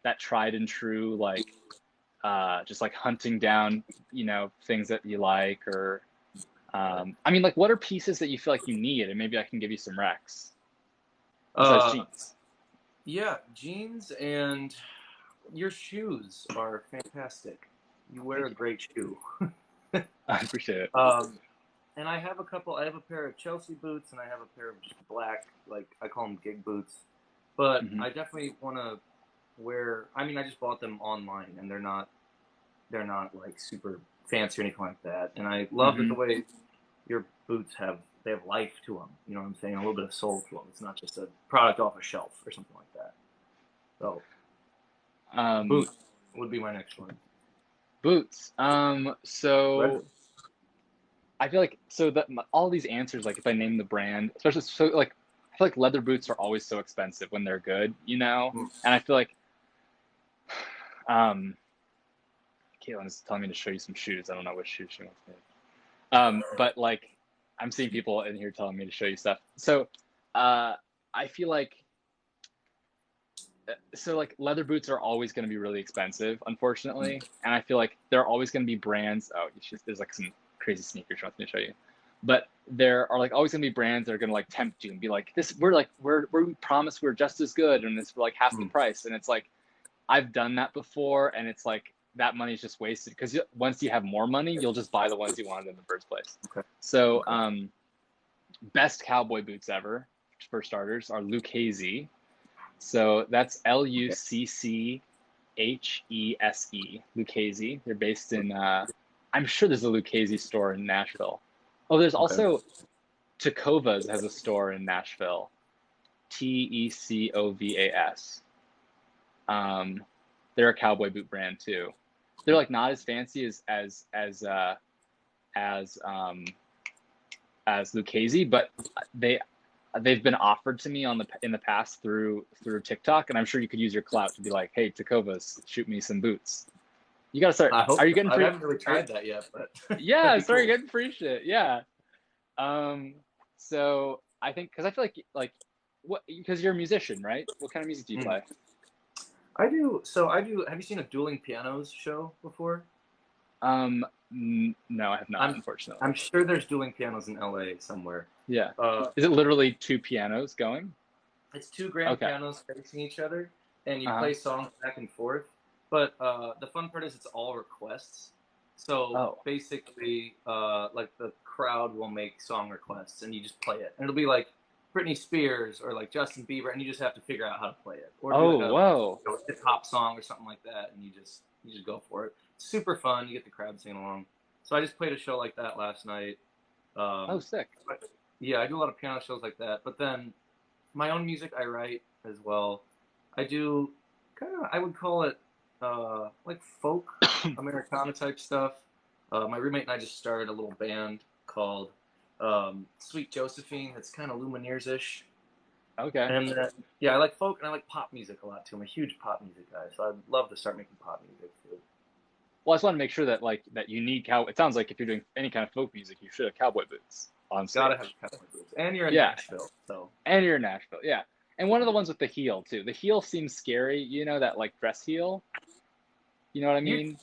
that tried and true, like just like hunting down, you know, things that you like. Or I mean, like, what are pieces that you feel like you need, and maybe I can give you some recs besides jeans? Yeah, jeans, and your shoes are fantastic. You wear a great shoe. I appreciate it. And I have a pair of Chelsea boots, and I have a pair of just black, like I call them gig boots. But I definitely want to wear. I mean, I just bought them online, and they're not like super fancy or anything like that. And I love the way your boots have life to them. You know what I'm saying? A little bit of soul to them. It's not just a product off a shelf or something like that. So, boots would be my next one. Boots. So I feel like all these answers, like if I name the brand, especially so like I feel like leather boots are always so expensive when they're good, you know. And I feel like Caitlin is telling me to show you some shoes. I don't know which shoes she wants me. But like I'm seeing people in here telling me to show you stuff. So I feel like leather boots are always going to be really expensive, unfortunately. And I feel like there are always going to be brands. Oh, there's like some crazy sneakers she wants me to show you. But there are like always going to be brands that are going to like tempt you and be like, we promise we're just as good, and it's for like half the price. And it's like, I've done that before, and it's like that money's just wasted, because once you have more money, you'll just buy the ones you wanted in the first place. So best cowboy boots ever, for starters, are Lucchese. So that's Lucchese, Lucchese. They're based in I'm sure there's a Lucchese store in Nashville. Oh, there's also Tecovas has a store in Nashville. Tecovas. They're a cowboy boot brand too. They're like not as fancy as Lucchese, but they've been offered to me in the past through TikTok, and I'm sure you could use your clout to be like, hey, Tecovas, shoot me some boots. You gotta start. Are you getting free? I haven't really tried that yet, but yeah, start getting free shit. Yeah. So I think, because I feel like what, because you're a musician, right? What kind of music do you play? I do. Have you seen a dueling pianos show before? No, I have not, unfortunately. I'm sure there's dueling pianos in LA somewhere. Yeah. Is it literally two pianos going? It's two grand pianos facing each other, and you play songs back and forth. But the fun part is it's all requests. So basically, like the crowd will make song requests, and you just play it, and it'll be like Britney Spears or like Justin Bieber, and you just have to figure out how to play it, or do like a hip hop song or something like that, and you just go for it. It's super fun. You get the crowd singing along. So I just played a show like that last night. Sick. Yeah, I do a lot of piano shows like that. But then my own music I write as well. I do kind of, I would call it like folk Americana type stuff. My roommate and I just started a little band called Sweet Josephine. It's kind of Lumineers-ish. Okay. And yeah, I like folk and I like pop music a lot too. I'm a huge pop music guy, so I'd love to start making pop music too. Well, I just want to make sure that that you need it sounds like if you're doing any kind of folk music, you should have cowboy boots on stage. Gotta have cowboy boots. And you're in Nashville, so. And you're in Nashville, yeah. And one of the ones with the heel too. The heel seems scary, you know, that like dress heel. You know what I mean?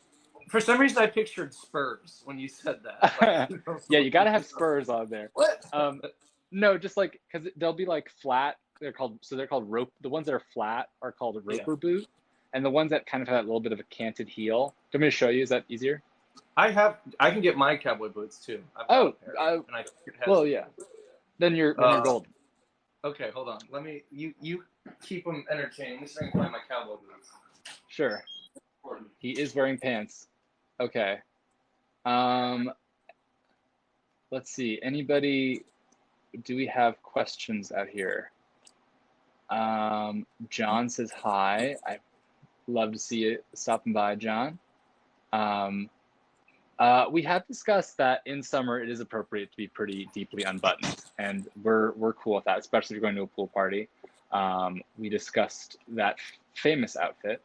For some reason, I pictured Spurs when you said that. Like, yeah, you gotta have Spurs on there. What? No, just like because they'll be like flat. They're called rope. The ones that are flat are called a roper boot. And the ones that kind of have that little bit of a canted heel. Do you want me to show you? Is that easier? I can get my cowboy boots too. Well, yeah. Then you're golden. Okay, hold on. Let me. You keep them entertaining. Let me see if I can find my cowboy boots. Sure. He is wearing pants. Okay. Let's see. Anybody? Do we have questions out here? John says hi. I love to see you stopping by, John. We have discussed that in summer it is appropriate to be pretty deeply unbuttoned, and we're cool with that, especially if you're going to a pool party. We discussed that famous outfit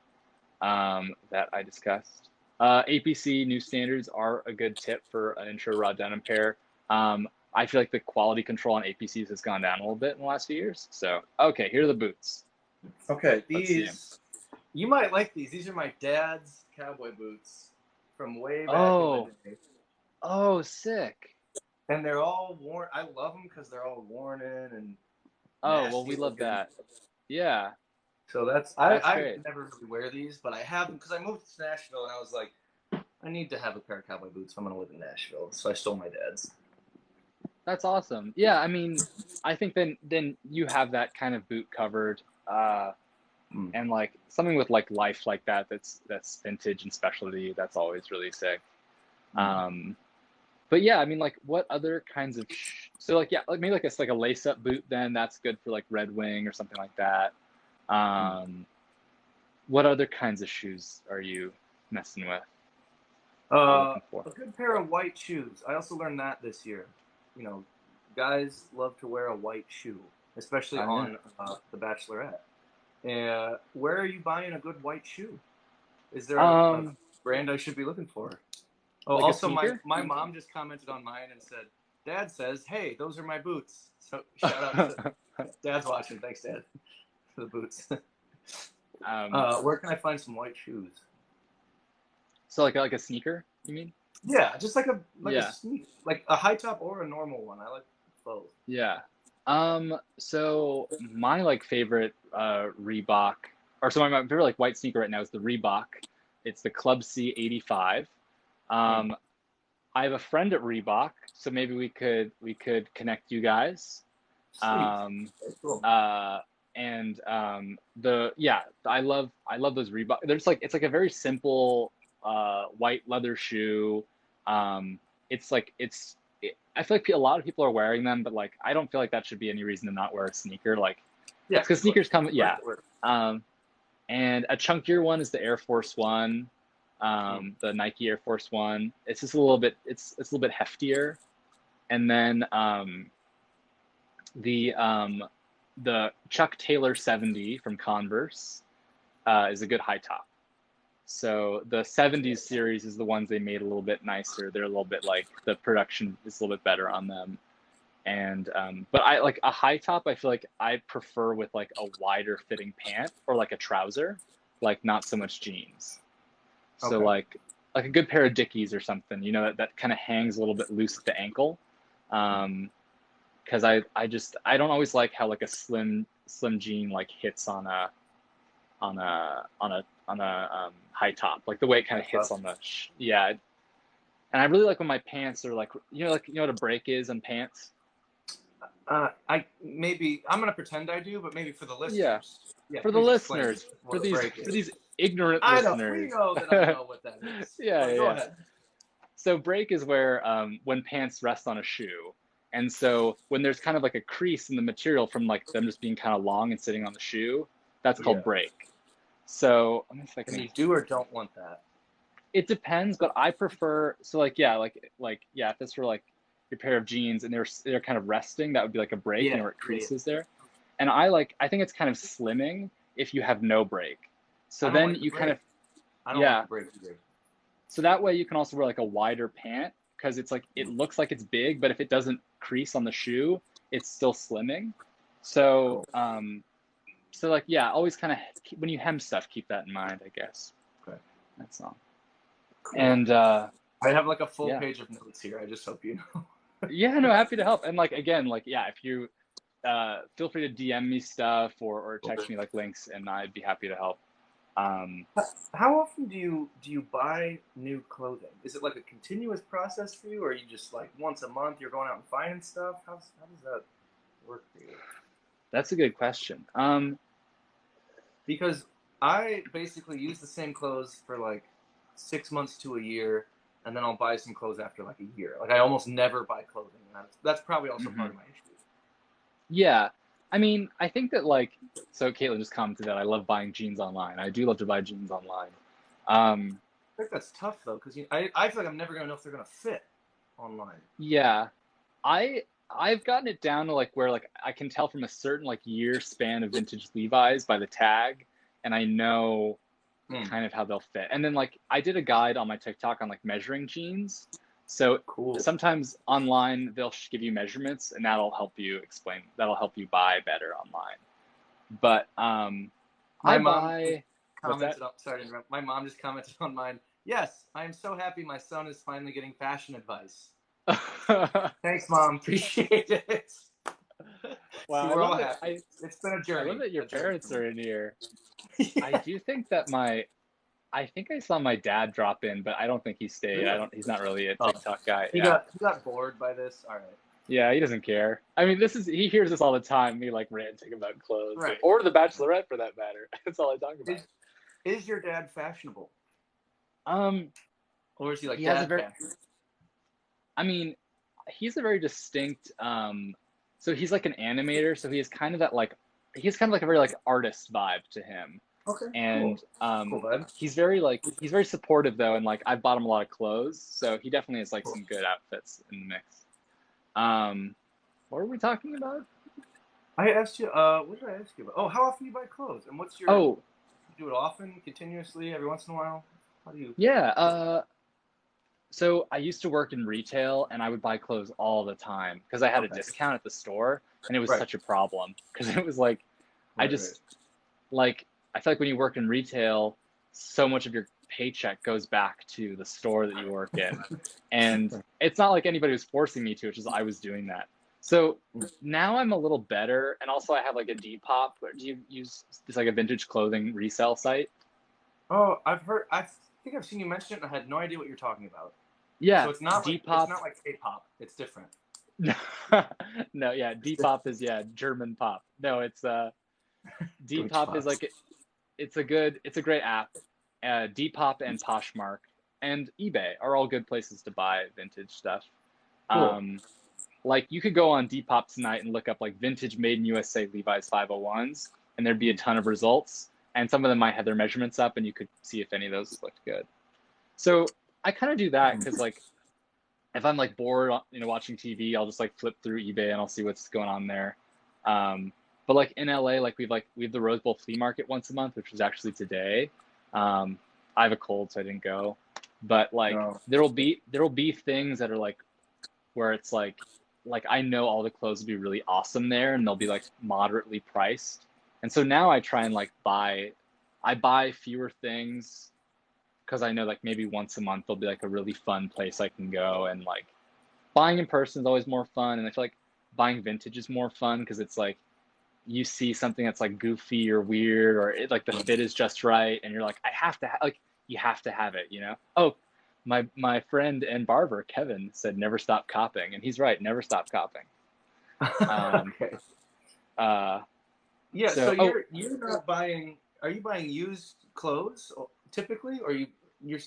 that I discussed. APC new standards are a good tip for an intro raw denim pair. I feel like the quality control on APCs has gone down a little bit in the last few years. So, okay, here are the boots. Okay, these, you might like these. These are my dad's cowboy boots from way back in the day. Oh, sick. And they're all worn. I love them because they're all worn in and well, we love that. Yeah. So I never really wear these, but I have them because I moved to Nashville and I was like, I need to have a pair of cowboy boots if I'm going to live in Nashville. So I stole my dad's. That's awesome. Yeah, I mean, I think then you have that kind of boot covered, and like something with like life like that's vintage and specialty. That's always really sick. But yeah, I mean, like what other kinds of so like maybe like a lace up boot. Then that's good for like Red Wing or something like that. What other kinds of shoes are you messing with? A good pair of white shoes. I also learned that this year. You know, guys love to wear a white shoe, especially on The Bachelorette. Where are you buying a good white shoe? Is there a brand I should be looking for? Oh, like also my mom just commented on mine and said, Dad says, hey, those are my boots. So shout out to Dad's watching. Thanks, Dad, for the boots. Where can I find some white shoes? So like a sneaker, you mean? Yeah, just like a sneaker, like a high top or a normal one. I like both. Yeah. So my like favorite Reebok, or so my favorite like white sneaker right now is the Reebok. It's the Club C 85. I have a friend at Reebok, so maybe we could connect you guys. Cool. And I love those Reebok. There's like it's like a very simple white leather shoe. I feel like a lot of people are wearing them, but like I don't feel like that should be any reason to not wear a sneaker. Like, yeah, because sneakers come, and a chunkier one is the Air Force One, the Nike Air Force One. It's just a little bit, it's a little bit heftier, and then the Chuck Taylor 70 from Converse is a good high top. So the 70s series is the ones they made a little bit nicer. They're a little bit like the production is a little bit better on them. And but I like a high top, I feel like I prefer with like a wider fitting pant or like a trouser, like not so much jeans. So like a good pair of Dickies or something, you know, that kind of hangs a little bit loose at the ankle. Because I don't always like how like a slim jean like hits on high top, like the way it kind of hits on the yeah. And I really like when my pants are like, like what a break is on pants. I'm gonna pretend I do, but maybe for the Yeah, listeners. Yeah, for the please explain listeners, what a break is. for these ignorant We listeners. know that I know what that is. Yeah, Go yeah. ahead. So break is where when pants rest on a shoe. And so when there's kind of like a crease in the material from like them just being kind of long and sitting on the shoe, that's called break. So let me see if I can. And you do or don't want that? It depends, but I prefer, so like if this were like your pair of jeans and they're kind of resting, that would be like a break, where it creases there. And I think it's kind of slimming if you have no break. So then you kind of I don't like the break either. So that way you can also wear like a wider pant, because it's like it looks like it's big, but if it doesn't crease on the shoe, it's still slimming. So always kind of when you hem stuff, keep that in mind, I guess. Okay. That's all. Cool. And I have like a full page of notes here. I just hope you know. Yeah, no, happy to help. And like again, like if you feel free to DM me stuff or text me like links, and I'd be happy to help. How often do you buy new clothing? Is it like a continuous process for you, or are you just like once a month you're going out and finding stuff? How does that work for you? That's a good question. Because I basically use the same clothes for like 6 months to a year, and then I'll buy some clothes after like a year. Like I almost never buy clothing. That's probably also part of my issue. Yeah. I mean, I think that so Caitlin just commented that I love buying jeans online. I do love to buy jeans online. I think that's tough though, because I feel like I'm never gonna know if they're gonna fit online. Yeah, I've gotten it down to like where like I can tell from a certain like year span of vintage Levi's by the tag, and I know kind of how they'll fit. And then like I did a guide on my TikTok on like measuring jeans. So sometimes online they'll give you measurements, and that'll help you buy better online. But my mom commented on, sorry to interrupt. My mom just commented on mine. Yes, I am so happy my son is finally getting fashion advice. Thanks, Mom. Appreciate it. Wow, we're all happy. It's been a journey. I love that your parents are in here. Yeah. I do think that I think I saw my dad drop in, but I don't think he stayed. He's not really a TikTok guy. He got bored by this. All right. Yeah, he doesn't care. I mean, he hears this all the time, me like ranting about clothes. Right. Or The Bachelorette for that matter. That's all I talk about. Is your dad fashionable? Or is he like fashion? I mean, he's a very distinct so he's like an animator, so he has kind of that like a very like artist vibe to him. Okay. And cool, he's very supportive though, and like I've bought him a lot of clothes, so he definitely has like some good outfits in the mix. What were we talking about? I asked you what did I ask you about? Oh, how often do you buy clothes? And what's your you do it often, continuously, every once in a while? How do you So I used to work in retail, and I would buy clothes all the time because I had a discount at the store, and it was such a problem because it was like like I feel like when you work in retail, so much of your paycheck goes back to the store that you work in. And it's not like anybody was forcing me to, it's just I was doing that. So now I'm a little better. And also I have like a Depop. Do you use this like a vintage clothing resale site? Oh, I think I've seen you mention it, and I had no idea what you're talking about. Yeah. So it's not Depop. It's not like K-pop. It's different. No, yeah. Depop is German pop. No, it's Depop is like it's a great app. Depop and Poshmark and eBay are all good places to buy vintage stuff. Cool. Like you could go on Depop tonight and look up like vintage made in USA Levi's 501s, and there'd be a ton of results, and some of them might have their measurements up, and you could see if any of those looked good. So I kind of do that because like if I'm like bored, watching TV, I'll just like flip through eBay and I'll see what's going on there. But like in LA, like we have the Rose Bowl flea market once a month, which was actually today. I have a cold, so I didn't go. But like there'll be things that are like where it's like I know all the clothes will be really awesome there, and they'll be like moderately priced. And so now I try and like buy fewer things because I know like maybe once a month there'll be like a really fun place I can go, and like buying in person is always more fun. And I feel like buying vintage is more fun because it's like you see something that's like goofy or weird, or like the fit is just right, and you're like, I have to like you have to have it, you know. Oh, my friend and barber Kevin said never stop copping, and he's right, never stop copping. Okay. Yeah. So So oh, you're not buying. Are you buying used clothes typically, or you're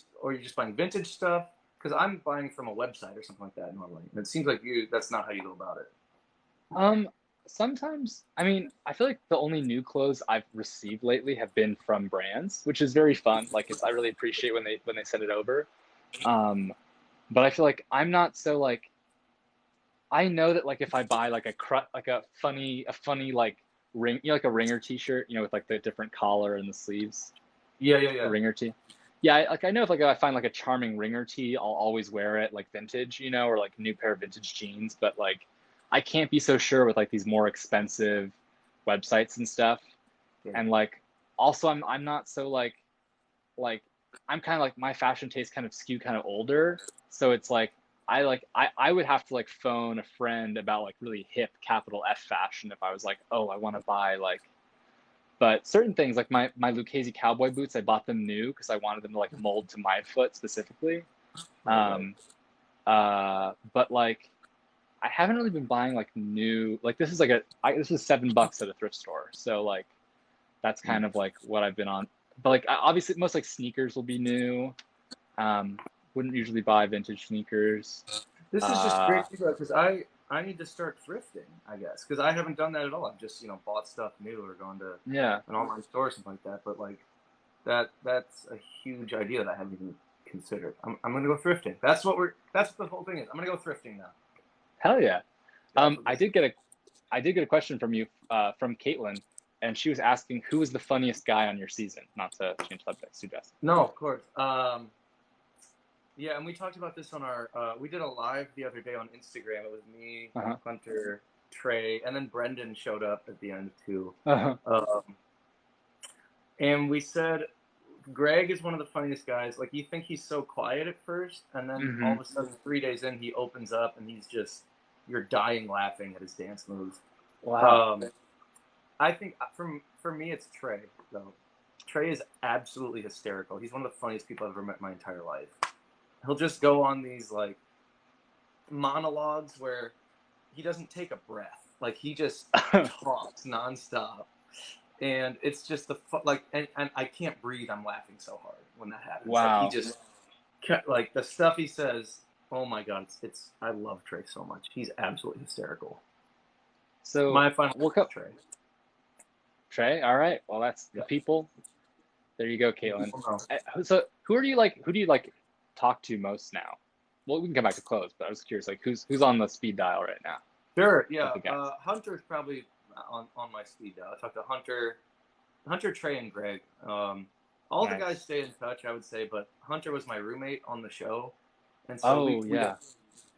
just buying vintage stuff? Because I'm buying from a website or something like that normally. And it seems like that's not how you go about it. sometimes, I mean, I feel like the only new clothes I've received lately have been from brands, which is very fun. Like I really appreciate when they send it over. Um, but I feel like I'm not so like I know that like if I buy like like a funny like ring, you know, like a ringer t-shirt, you know, with like the different collar and the sleeves, Yeah, yeah, a yeah. ringer tee. Yeah, like I know if like I find like a charming ringer tee, I'll always wear it like vintage, you know, or like a new pair of vintage jeans. But like I can't be so sure with like these more expensive websites and stuff. Yeah. And like also I'm not so like I'm kind of like my fashion taste kind of skew kind of older, so it's like I would have to like phone a friend about like really hip capital F fashion if I was like, oh, I want to buy like. But certain things like my Lucchese cowboy boots, I bought them new because I wanted them to like mold to my foot specifically. Right. um but like I haven't really been buying like new, like this is like this is $7 at a thrift store, so like that's kind of like what I've been on. But like obviously most like sneakers will be new. Um, wouldn't usually buy vintage sneakers. This is just Uh, great because I need to start thrifting, I guess, because I haven't done that at all. I've just bought stuff new or gone to yeah. an online store or something like that. But like that's a huge idea that I haven't even considered. I'm gonna go thrifting. That's what the whole thing is. I'm gonna go thrifting now. Hell yeah. That's what I this is. I did get a question from you, from Caitlin, and she was asking who was the funniest guy on your season. Not to change subjects, suggest. No, of course. Yeah, and we talked about this on our. We did a live the other day on Instagram. It was me, Uh-huh. Hunter, Trey, and then Brendan showed up at the end too. Uh-huh. And we said Greg is one of the funniest guys. Like you think he's so quiet at first, and then all Mm-hmm. of a sudden 3 days in, he opens up and he's just you're dying laughing at his dance moves. Wow. I think for me it's Trey though. Trey is absolutely hysterical. He's one of the funniest people I've ever met in my entire life. He'll just go on these like monologues where he doesn't take a breath. Like he just talks nonstop. And it's just and I can't breathe. I'm laughing so hard when that happens. Like he Wow. just like the stuff he says. Oh my god, it's I love Trey so much. He's absolutely hysterical. So My final we'll go Trey. Trey. All right. Well, that's the Yeah. people. There you go, Caitlin. Oh, So who do you like talk to most now? Well, we can come back to clothes, but I was curious, like who's on the speed dial right now? sure, yeah. The guys. Hunter's probably on my speed dial. I talked to Hunter, Trey, and Greg. All Nice. the guys stay in touch, I would say, but Hunter was my roommate on the show, and so we got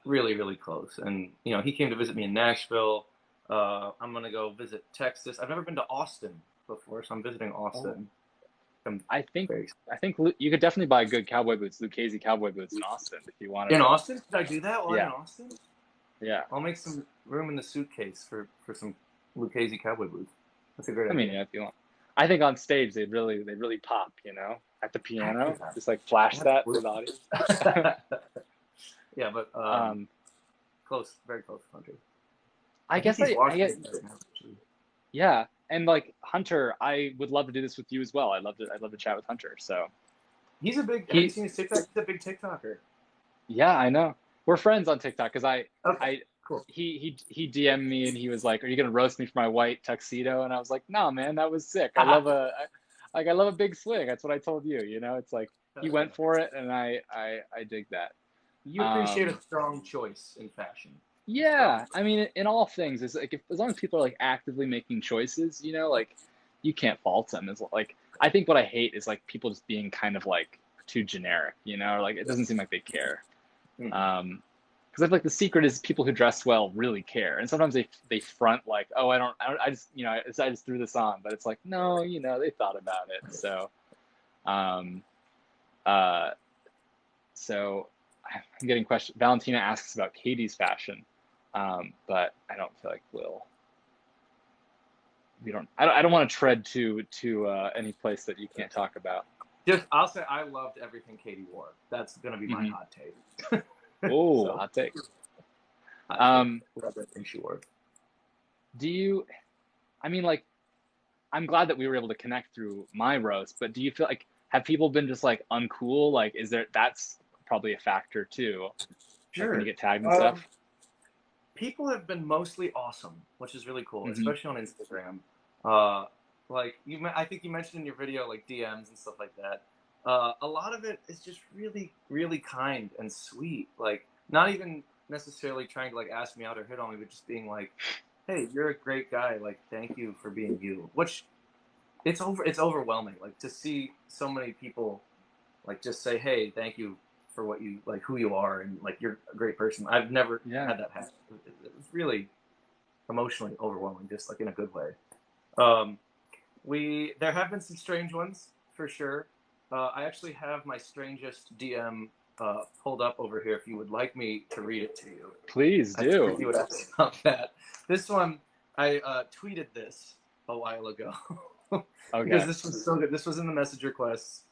really, really close. And he came to visit me in Nashville. I'm gonna go visit Texas. I've never been to Austin before, so I'm visiting Austin. I think you could definitely buy good cowboy boots, Lucchese cowboy boots in Austin if you wanted. In Austin? Could I do that while I'm Yeah. in Austin? Yeah. I'll make some room in the suitcase for some Lucchese cowboy boots. That's a great idea. I mean, yeah, if you want. I think on stage they'd really pop, at the piano, just like flash that for the audience. Yeah, but close, very close to Hunter. I guess he's watching it now, actually. Yeah, and like Hunter, I would love to do this with you as well. I'd love to chat with Hunter. So he's a big. Have you seen his TikTok? He's a big TikToker. Yeah, I know. We're friends on TikTok because cool. He DM'd me and he was like, "Are you gonna roast me for my white tuxedo?" And I was like, "No, man, that was sick. I love a big swing. That's what I told you. It's like he went for it, and I dig that. You appreciate a strong choice in fashion. Yeah, I mean, in all things, it's like as long as people are like actively making choices, like you can't fault them. It's like I think what I hate is like people just being kind of like too generic, or like it doesn't seem like they care. Because I feel like the secret is people who dress well really care, and sometimes they front like, oh, I just threw this on, but it's like, no, they thought about it. So, so I'm getting questions. Valentina asks about Katie's fashion, but I don't feel like we'll. I don't want to tread to any place that you can't talk about. I'll say I loved everything Katie wore. That's gonna be my hot take. Oh, So, hot take. Loved everything she wore. Do you? I mean, like, I'm glad that we were able to connect through my roast, but do you feel like have people been just like uncool? Like, is there that's probably a factor too? Sure. Like when you get tagged and stuff. People have been mostly awesome, which is really cool, especially on Instagram. Like I think you mentioned in your video, like DMs and stuff like that. A lot of it is just really, really kind and sweet. Like not even necessarily trying to like ask me out or hit on me, but just being like, "Hey, you're a great guy. Like, thank you for being you." Which it's overwhelming. Like to see so many people like just say, "Hey, thank you for what you like, who you are, and like you're a great person." I've never had that happen. It was really emotionally overwhelming, just like in a good way. There have been some strange ones for sure. I actually have my strangest DM pulled up over here. If you would like me to read it to you, please do. You would ask about that. This one, I tweeted this a while ago because this was so good. This was in the message requests.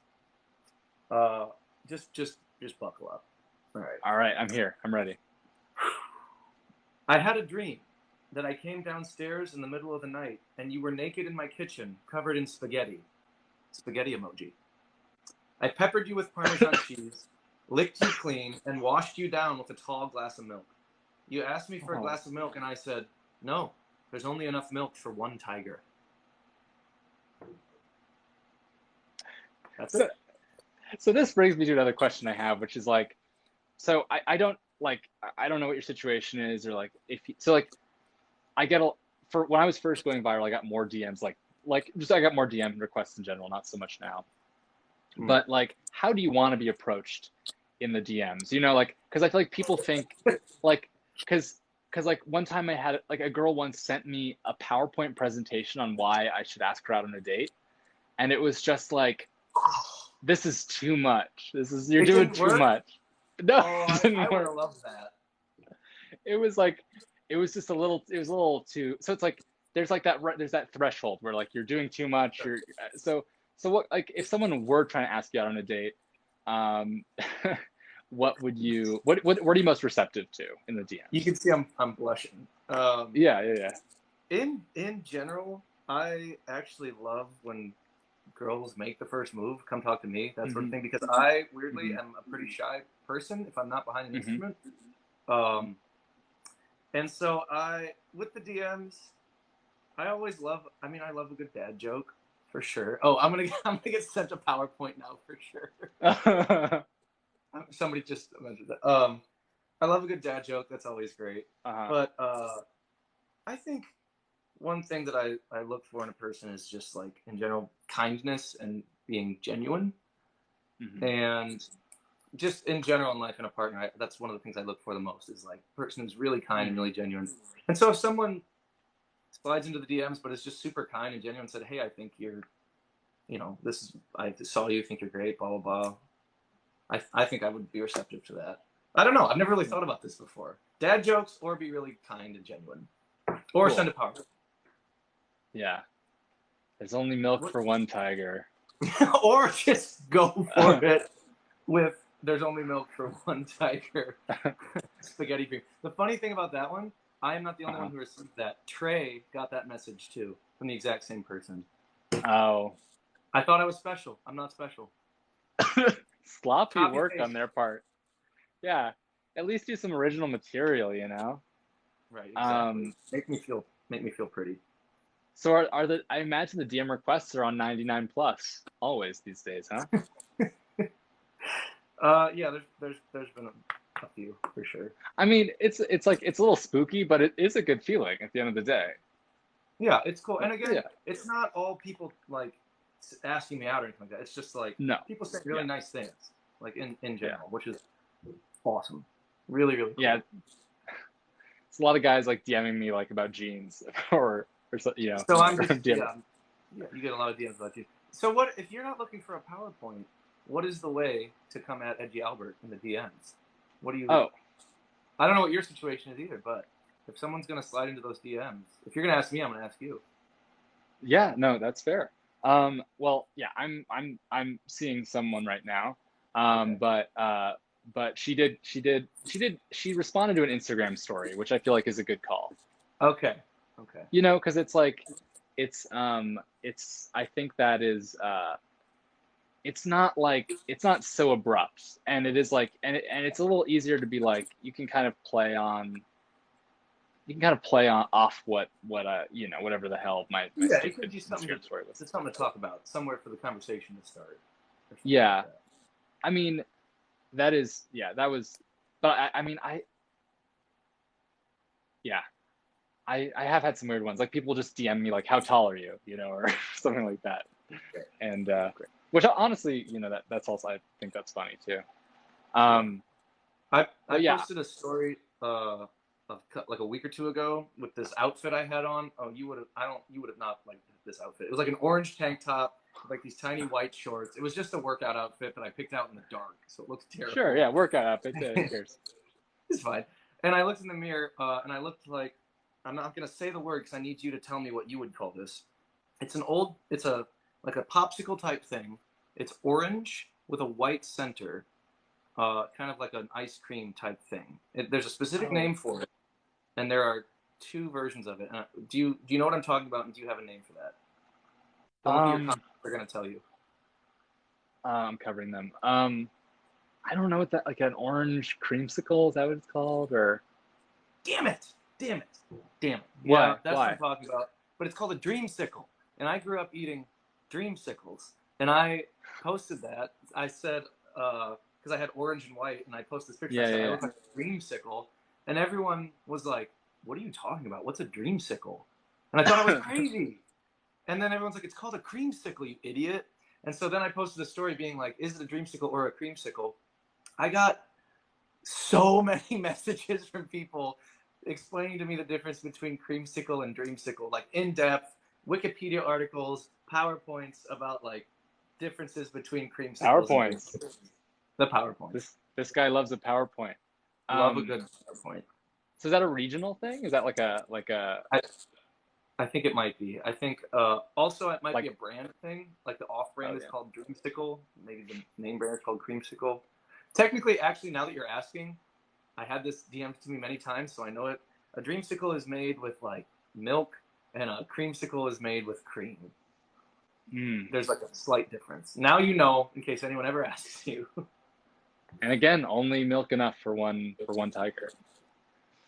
Just buckle up. All right, I'm here. I'm ready. I had a dream that I came downstairs in the middle of the night and you were naked in my kitchen, covered in spaghetti. Spaghetti emoji. I peppered you with Parmesan cheese, licked you clean, and washed you down with a tall glass of milk. You asked me for a glass of milk, and I said, "No, there's only enough milk for one tiger." That's it. So this brings me to another question I have, which is like, so I don't know what your situation is, or like I get for when I was first going viral, I got more DMs, I got more DM requests in general, not so much now. But like, how do you want to be approached in the DMs? You know, like, because I feel like people think like, because like one time I had like a girl once sent me a PowerPoint presentation on why I should ask her out on a date, and it was just like, this is too much. You're doing too much. No, I would have loved that. It was just a little too. So it's like there's that threshold where like you're doing too much. So what, like if someone were trying to ask you out on a date, what are you most receptive to in the DMs? You can see I'm blushing. Yeah. In general, I actually love when girls make the first move, come talk to me, that sort of thing, because I weirdly am a pretty shy person if I'm not behind an instrument. And so with the DMs, I always love a good dad joke for sure. Oh, I'm gonna get sent a PowerPoint now for sure. Somebody just mentioned that. I love a good dad joke. That's always great. But I think one thing that I look for in a person is just like in general kindness and being genuine, and just in general in life and a partner. That's one of the things I look for the most is like a person who's really kind and really genuine. And so if someone slides into the DMs but is just super kind and genuine, said, "Hey, I think you're, I saw you, think you're great, blah blah blah," I think I would be receptive to that. I don't know. I've never really thought about this before. Dad jokes, or be really kind and genuine, or send a PowerPoint. Yeah. There's only milk for one tiger. Or just go for it with "there's only milk for one tiger." Spaghetti cream. The funny thing about that one, I am not the only one who received that. Trey got that message too from the exact same person. Oh. I thought I was special. I'm not special. Sloppy work on their part. Yeah. At least do some original material, you know? Right, exactly. Make me feel pretty. So I imagine the DM requests are on 99 plus always these days, huh? Yeah, there's been a few for sure. I mean, it's a little spooky, but it is a good feeling at the end of the day. Yeah, it's cool. And again, it's not all people like asking me out or anything like that. It's just like people say really nice things, like in general, which is awesome. Really, really cool. Yeah. It's a lot of guys like DMing me like about jeans or so, you know. So I'm just, you get a lot of DMs about jeans. So what if you're not looking for a PowerPoint? What is the way to come at Edgy Albert in the DMs? What do you? Oh, I don't know what your situation is either, but if someone's gonna slide into those DMs, if you're gonna ask me, I'm gonna ask you. Yeah, no, that's fair. Well, yeah, I'm seeing someone right now. Okay. But she responded to an Instagram story, which I feel like is a good call. Okay. Okay. You know, because it's like it's I think that is it's not so abrupt, and it is like and it's a little easier to be like you can kind of play on off what you know, whatever the hell my Yeah, it gives stupid you something Instagram story was. to something to talk about, somewhere for the conversation to start, or something like Yeah, that. I mean that is yeah that was, but I mean yeah I have had some weird ones, like people just DM me like how tall are you, you know, or something like that, Great. and Great. which honestly, you know, that's also, I think that's funny too. Yeah. Um, I but yeah, posted a story like a week or two ago with this outfit I had on. Oh, you would have not liked this outfit. It was like an orange tank top with like these tiny white shorts. It was just a workout outfit that I picked out in the dark, so it looked sure, terrible. yeah, workout outfit, who cares? It's fine. And I looked in the mirror and I looked like, I'm not gonna say the word because I need you to tell me what you would call this. It's a like a popsicle type thing. It's orange with a white center, kind of like an ice cream type thing. There's a specific Oh, name for it, and there are two versions of it. Do you know what I'm talking about, and do you have a name for that? Don't look at your comments. They're gonna tell you. I'm covering them. I don't know what that, like an orange creamsicle, is that what it's called, or Damn it! Damn it! Damn it! Yeah, why? that's what I'm Why? talking about. But it's called a dreamsicle, and I grew up eating dreamsicles, and I posted that. I said because I had orange and white, and I posted this picture. I Yeah, said I yeah, look like a dreamsicle, and everyone was like, "What are you talking about? What's a dreamsicle?" And I thought I was yeah. crazy. And then everyone's like, "It's called a creamsicle, you idiot." And so then I posted a story being like, "Is it a dreamsicle or a creamsicle?" I got so many messages from people explaining to me the difference between creamsicle and dreamsicle, like in depth Wikipedia articles, PowerPoints about like differences between creamsicles and PowerPoints. dreamsicles. The PowerPoints. This guy loves a PowerPoint. Love a Um, good PowerPoint. so is that a regional thing? Is that like a I, I think it might be. I think also it might be like a brand thing. Like the off oh brand is yeah. called Dreamsicle. Maybe the name brand is called Creamsicle. Technically, actually, now that you're asking, I had this DM'd to me many times, so I know it. A dreamsicle is made with like milk, and a creamsicle is made with cream. Mm. There's like a slight difference. Now you know, in case anyone ever asks you. And again, only milk enough for one tiger.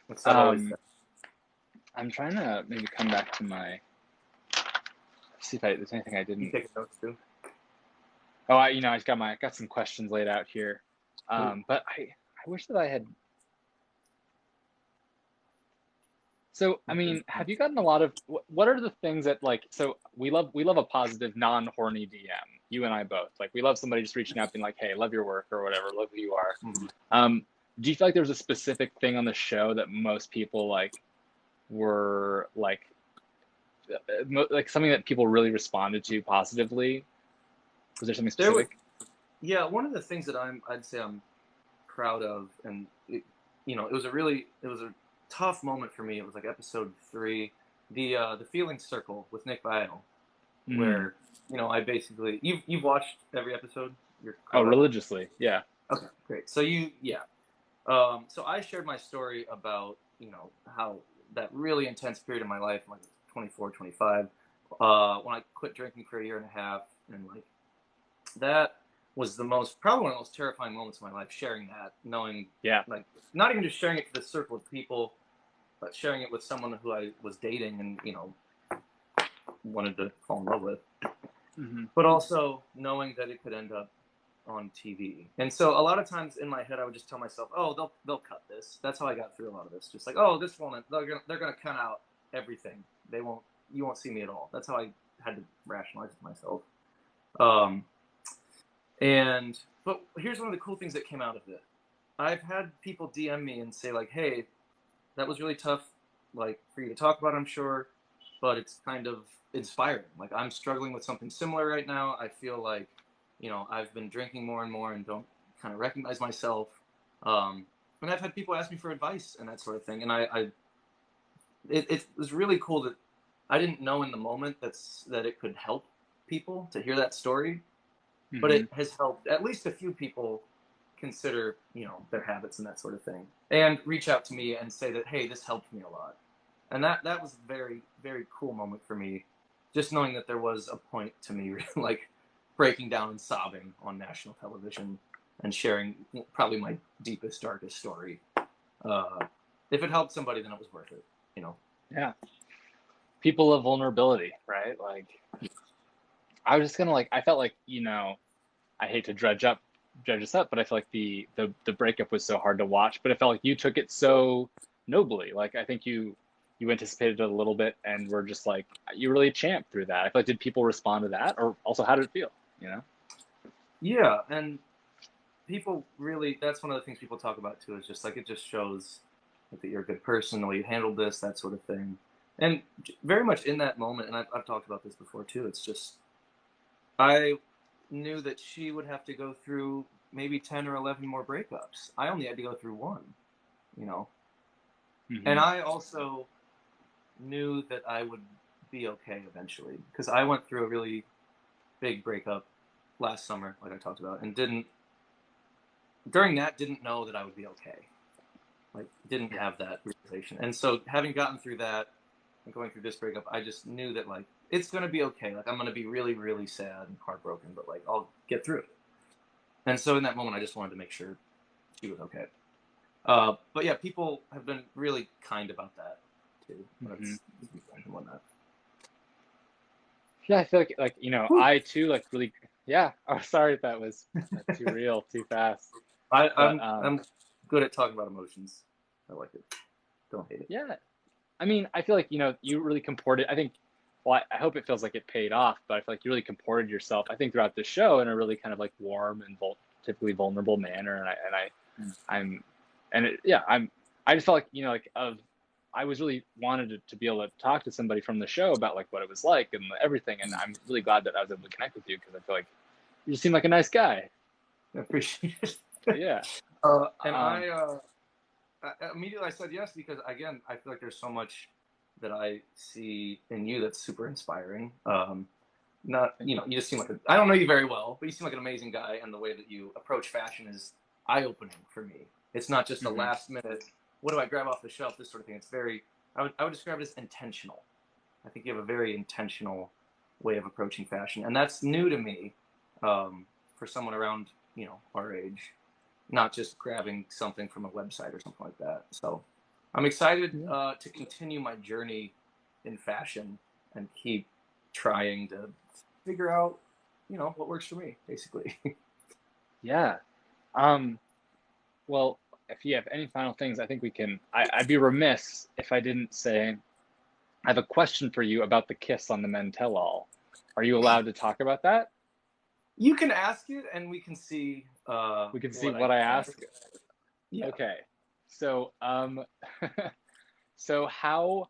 What's that always Um, said? I'm trying to maybe come back to my, see if there's anything I You didn't. take notes too. Oh, I just got some questions laid out here. But I wish that I had. So, I mean, have you gotten a lot of what are the things that, like, so we love a positive, non-horny DM. You and I both. Like, we love somebody just reaching out being like, "Hey, love your work," or whatever, "Love who you are." Mm-hmm. Do you feel like there was a specific thing on the show that most people like were like something that people really responded to positively? Was there something There was, specific? yeah, one of the things that I'd say I'm proud of, and it was a tough moment for me. It was like episode 3, the feeling circle with Nick Vial, Mm. where I basically you've watched every episode. You're Oh, caught up. religiously, yeah. Okay, great. So so I shared my story about how that really intense period of my life, like 24, 25, when I quit drinking for a year and a half, and like that was probably one of the most terrifying moments of my life. Sharing that, knowing, Yeah. like, not even just sharing it to this circle of people, but sharing it with someone who I was dating and wanted to fall in love with, Mm-hmm. but also knowing that it could end up on TV. And so a lot of times in my head, I would just tell myself, "Oh, they'll cut this." That's how I got through a lot of this. Just like, "Oh, this won't. They're gonna cut out everything. You won't see me at all." That's how I had to rationalize it to myself. But here's one of the cool things that came out of it. I've had people DM me and say like, "Hey, that was really tough, like for you to talk about, I'm sure, but it's kind of inspiring. Like I'm struggling with something similar right now. I feel like, I've been drinking more and more and don't kind of recognize myself. And I've had people ask me for advice and that sort of thing. And it was really cool I didn't know in the moment that it could help people to hear that story, but Mm-hmm. it has helped at least a few people consider, their habits and that sort of thing, and reach out to me and say that, hey, this helped me a lot. And that was a very, very cool moment for me, just knowing that there was a point to me like breaking down and sobbing on national television and sharing probably my deepest, darkest story. If it helped somebody, then it was worth it, Yeah. People of vulnerability, right? Like, I was just gonna I felt like, I hate to dredge us up, but I feel like the breakup was so hard to watch, but I felt like you took it so nobly. Like, I think you anticipated it a little bit and were just like, you really champed through that. I feel like, did people respond to that, or also how did it feel? Yeah, and people really, that's one of the things people talk about too, is just like, it just shows that you're a good person, the way you handled this, that sort of thing. And very much in that moment, and I've talked about this before too, it's just, I knew that she would have to go through maybe 10 or 11 more breakups. I only had to go through one, Mm-hmm. And I also knew that I would be okay eventually, because I went through a really big breakup last summer, like I talked about, and didn't know that I would be okay. Like, didn't have that realization. And so having gotten through that and going through this breakup, I just knew that, like, it's going to be okay. Like, I'm going to be really, really sad and heartbroken, but, like, I'll get through it. And so in that moment, I just wanted to make sure she was okay. But yeah, people have been really kind about that too. Mm-hmm. And whatnot. Yeah, I feel like Whew. I too, like, really, yeah. Oh, sorry if that was too real, too fast. I'm good at talking about emotions. I like it. Don't hate it. Yeah, I mean, I feel like you really comported. I think, well, I hope it feels like it paid off, but I feel like you really comported yourself, I think, throughout the show in a really kind of like warm and typically vulnerable manner. I just felt like I was really wanted to be able to talk to somebody from the show about like what it was like and everything, and I'm really glad that I was able to connect with you, because I feel like you just seem like a nice guy. I appreciate it. Yeah. And I immediately I said yes, because again, I feel like there's so much that I see in you that's super inspiring. You just seem like I don't know you very well, but you seem like an amazing guy, and the way that you approach fashion is eye-opening for me. It's not just a last minute, what do I grab off the shelf, this sort of thing. It's very, I would describe it as intentional. I think you have a very intentional way of approaching fashion, and that's new to me, for someone around, our age, not just grabbing something from a website or something like that. So I'm excited to continue my journey in fashion and keep trying to figure out, what works for me, basically. Yeah. Well, if you have any final things, I think we can. I'd be remiss if I didn't say I have a question for you about the kiss on the Men Tell All. Are you allowed to talk about that? You can ask it, and we can see. We can see what I ask. Yeah. Okay. So, so how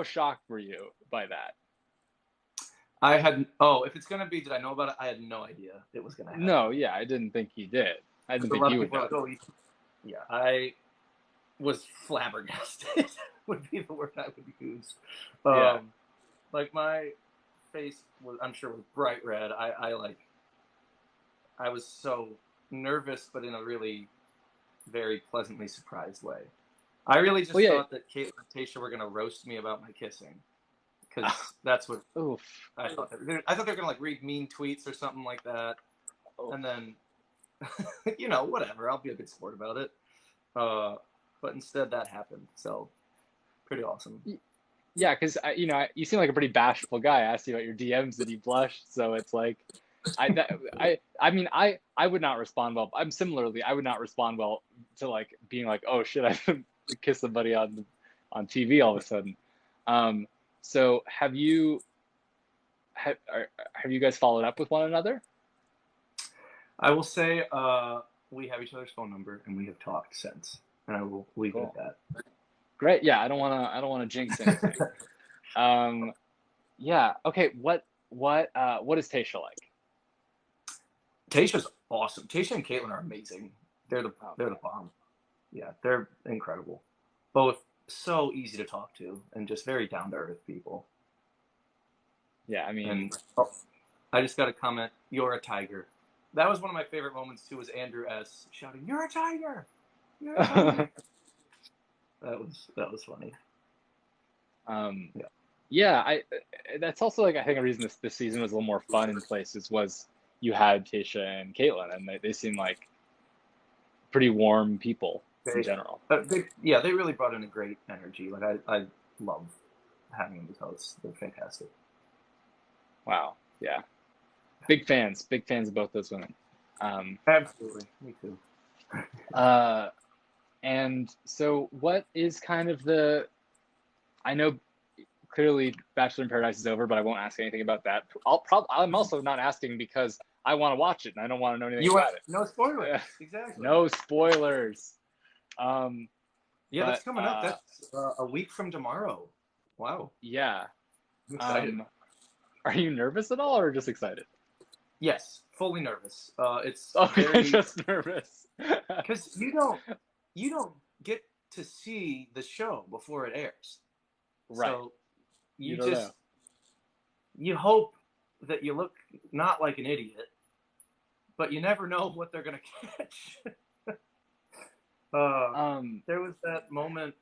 shocked were you by that? I had. Oh, if it's gonna be, did I know about it? I had no idea it was gonna happen. No, yeah, I didn't think you did. I didn't think you would know. Like, oh, yeah, I was flabbergasted. Would be the word I would use. Like, my face was, I'm sure, was bright red. I was so nervous, but in a really very pleasantly surprised way. I really just thought that Kate and Tayshia were gonna roast me about my kissing, because that's what I thought. I thought they were gonna like read mean tweets or something like that, and then whatever. I'll be a good sport about it. But instead, that happened. So pretty awesome. Yeah, because you seem like a pretty bashful guy. I asked you about your DMs and you blushed, so it's like, I mean, I would not respond well. I would not respond well to like being like, oh shit, I kissed somebody on TV all of a sudden. So have you guys followed up with one another? I will say we have each other's phone number and we have talked since, and I will leave it at that. Great. Yeah, I don't want to jinx anything. Yeah. Okay. What is Tayshia like? Tayshia's awesome. Tayshia and Caitlin are amazing. They're the bomb. Yeah, they're incredible. Both so easy to talk to and just very down to earth people. Yeah, I mean, And I just got a comment, "You're a tiger." That was one of my favorite moments too. Was Andrew S. shouting, "You're a tiger! You're a tiger!" that was funny. Yeah. yeah, that's also like I think a reason this season was a little more fun in places was you had Tasha and Caitlin, and they seem like pretty warm people in general. They really brought in a great energy. Like I love having them as hosts. They're fantastic. Wow. Yeah. Big fans of both those women. Absolutely. Me too. And so what is kind of I know clearly Bachelor in Paradise is over, but I won't ask anything about that. I'm also not asking because I want to watch it and I don't want to know anything about it. No spoilers. Exactly. No spoilers. That's coming up. That's a week from tomorrow. Wow. Yeah. I'm excited. Are you nervous at all or just excited? Yes, fully nervous. It's just nervous. Because you don't get to see the show before it airs. Right. So you hope that you look not like an idiot, but you never know what they're gonna catch. There was that moment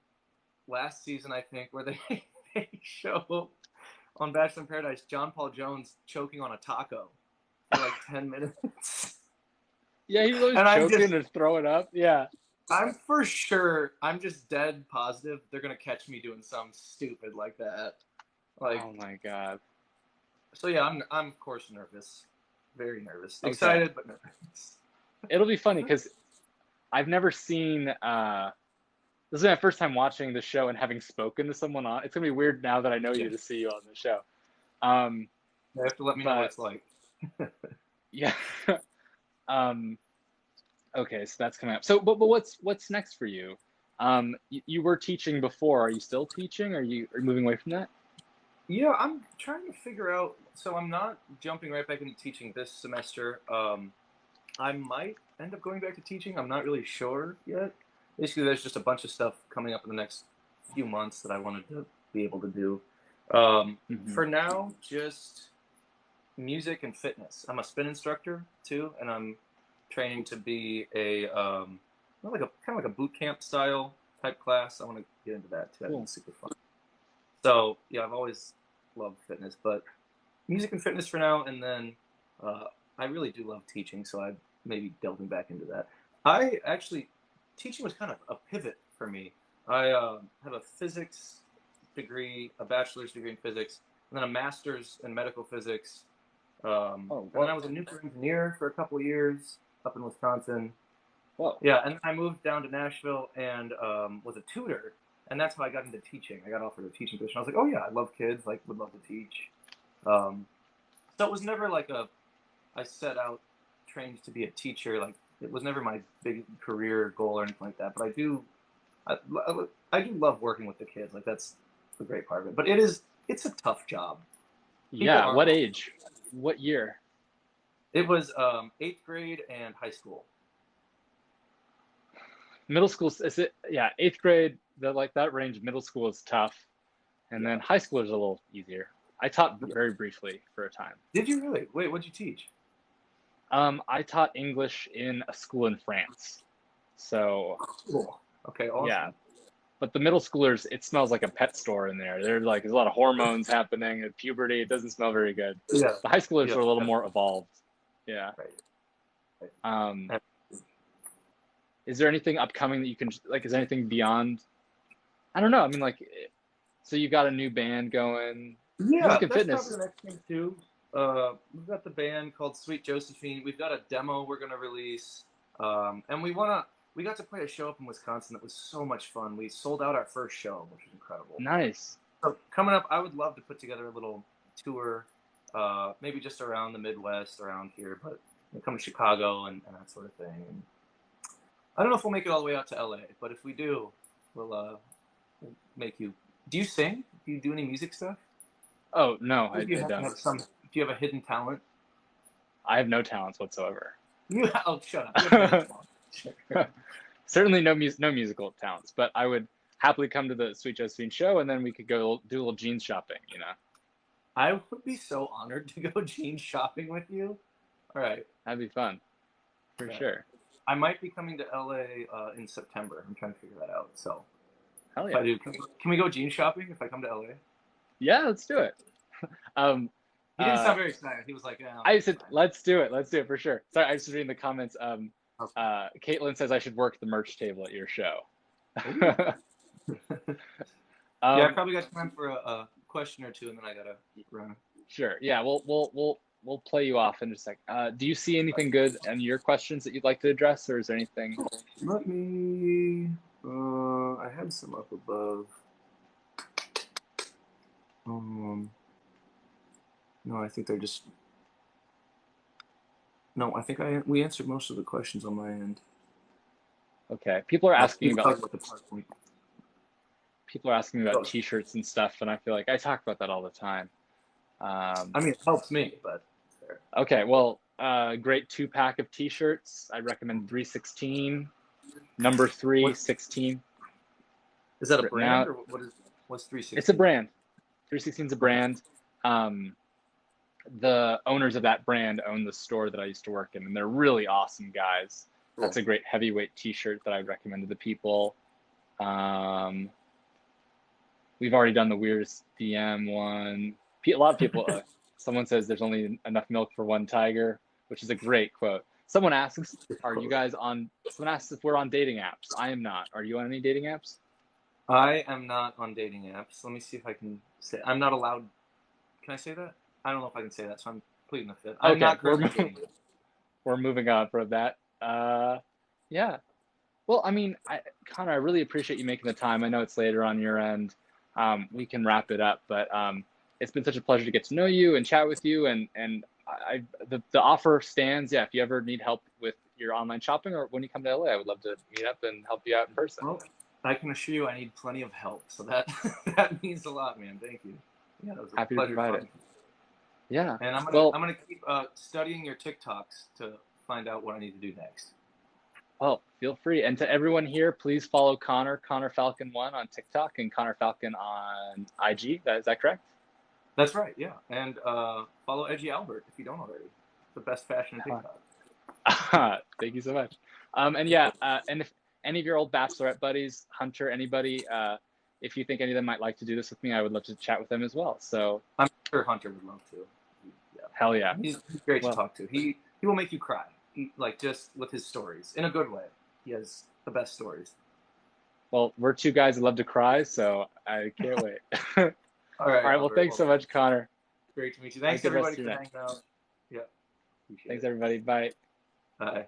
last season, I think, where they show on Bachelor in Paradise John Paul Jones choking on a taco for like 10 minutes. Yeah, he was always choking or throwing up. Yeah. I'm just dead positive they're going to catch me doing something stupid like that. Like, oh my God. So yeah, I'm of course nervous. Very nervous. Okay. Excited, but nervous. It'll be funny because I've never seen, this is my first time watching the show and having spoken to someone on. It's going to be weird now that I know you to see you on the show. You have to let me know what it's like. Yeah. Okay, so that's coming up. So, but what's next for you? You were teaching before. Are you still teaching? Are you moving away from that? Yeah, I'm trying to figure out. So I'm not jumping right back into teaching this semester. I might end up going back to teaching. I'm not really sure yet. Basically, there's just a bunch of stuff coming up in the next few months that I wanted to be able to do. For now, just music and fitness. I'm a spin instructor too, and I'm training to be a kind of like a boot camp style type class. I want to get into that too. Cool. It's super fun. So yeah, I've always loved fitness, but music and fitness for now, and then I really do love teaching, so I'm maybe delving back into that. Teaching was kind of a pivot for me. I have a physics degree, a bachelor's degree in physics, and then a master's in medical physics. And then I was a nuclear engineer for a couple of years up in Wisconsin. Whoa. Yeah, and I moved down to Nashville and was a tutor, and that's how I got into teaching. I got offered a teaching position. I was like, oh yeah, I love kids, like would love to teach. So it was never like I set out trained to be a teacher. Like it was never my big career goal or anything like that. But I do love working with the kids. Like that's the great part of it. But it's a tough job. Yeah. What age? What year? It was 8th grade and high school. Middle school, is it? Yeah, 8th grade. That range. Middle school is tough, and then high school is a little easier. I taught very briefly for a time. Did you really? Wait, what'd you teach? I taught English in a school in France. So. Cool. Okay. Awesome. Yeah, but the middle schoolers, it smells like a pet store in there. There's a lot of hormones happening at puberty. It doesn't smell very good. Yeah. The high schoolers are a little more evolved. Yeah. Right. Is there anything upcoming that you can is there anything beyond? I don't know. I mean, so you got a new band going. Yeah, music and that's fitness. Probably the next thing too. We've got the band called Sweet Josephine. We've got a demo we're gonna release, and we got to play a show up in Wisconsin that was so much fun. We sold out our first show, which was incredible. Nice. So coming up, I would love to put together a little tour, maybe just around the Midwest, around here, but come to Chicago and that sort of thing. And I don't know if we'll make it all the way out to LA, but if we do, we'll make you. Do you sing? Do you do any music stuff? Oh no, I don't. Do you have a hidden talent? I have no talents whatsoever. Oh, shut up. Certainly no musical talents, but I would happily come to the Sweet Josephine show, and then we could go do a little jeans shopping, you know? I would be so honored to go jeans shopping with you. All right. That'd be fun. For sure. I might be coming to LA in September. I'm trying to figure that out. So, hell if yeah. I do, can we go jeans shopping if I come to LA? Yeah, let's do it. He didn't sound very excited. He was like, I said, let's do it. Let's do it for sure. Sorry, I was just reading the comments. Caitlin says I should work the merch table at your show. Yeah, I probably got time for a question or two, and then I gotta run. Sure. Yeah, we'll play you off in just a sec. Do you see anything good in your questions that you'd like to address, or is there anything? Let me. I had some up above. No, I think they're just. No, I think we answered most of the questions on my end. Okay. People are asking about the PowerPoint. People are asking me about T-shirts and stuff, and I feel like I talk about that all the time. I mean, it helps me, but. Okay, well, great 2-pack of T-shirts. I recommend 316, number 316. Is that a brand, or what's 316? It's a brand. 316 is a brand. The owners of that brand own the store that I used to work in, and they're really awesome guys. That's a great heavyweight T-shirt that I would recommend to the people. We've already done the weirdest DM one. A lot of people, someone says there's only enough milk for one tiger, which is a great quote. Someone asks, someone asks if we're on dating apps. I am not. Are you on any dating apps? I am not on dating apps. Let me see if I can say, I'm not allowed. Can I say that? I don't know if I can say that, so I'm pleading the fifth. I'm not currently dating. We're moving on from that. Yeah. Well, I mean, Connor, I really appreciate you making the time. I know it's later on your end. We can wrap it up, but it's been such a pleasure to get to know you and chat with you. And the offer stands. Yeah, if you ever need help with your online shopping or when you come to LA, I would love to meet up and help you out in person. Well, I can assure you I need plenty of help. So that means a lot, man. Thank you. Yeah, it was a happy to provide it. Yeah. And I'm gonna keep studying your TikToks to find out what I need to do next. Well, feel free. And to everyone here, please follow Connor Falcon 1 on TikTok and Connor Falcon on IG. Is that correct? That's right, yeah. And follow edgyalbert if you don't already. The best fashion TikTok. Thank you so much. And yeah, and if any of your old Bachelorette buddies, Hunter, anybody, if you think any of them might like to do this with me, I would love to chat with them as well. So I'm sure Hunter would love to. Yeah. Hell yeah. He's great to talk to. He will make you cry. Like just with his stories in a good way. He has the best stories. Well, we're two guys that love to cry, so I can't wait. All right. Well, thanks so much, Connor. Great to meet you. Thanks everybody for hanging out. Yeah. Thanks, everybody. Bye. Bye.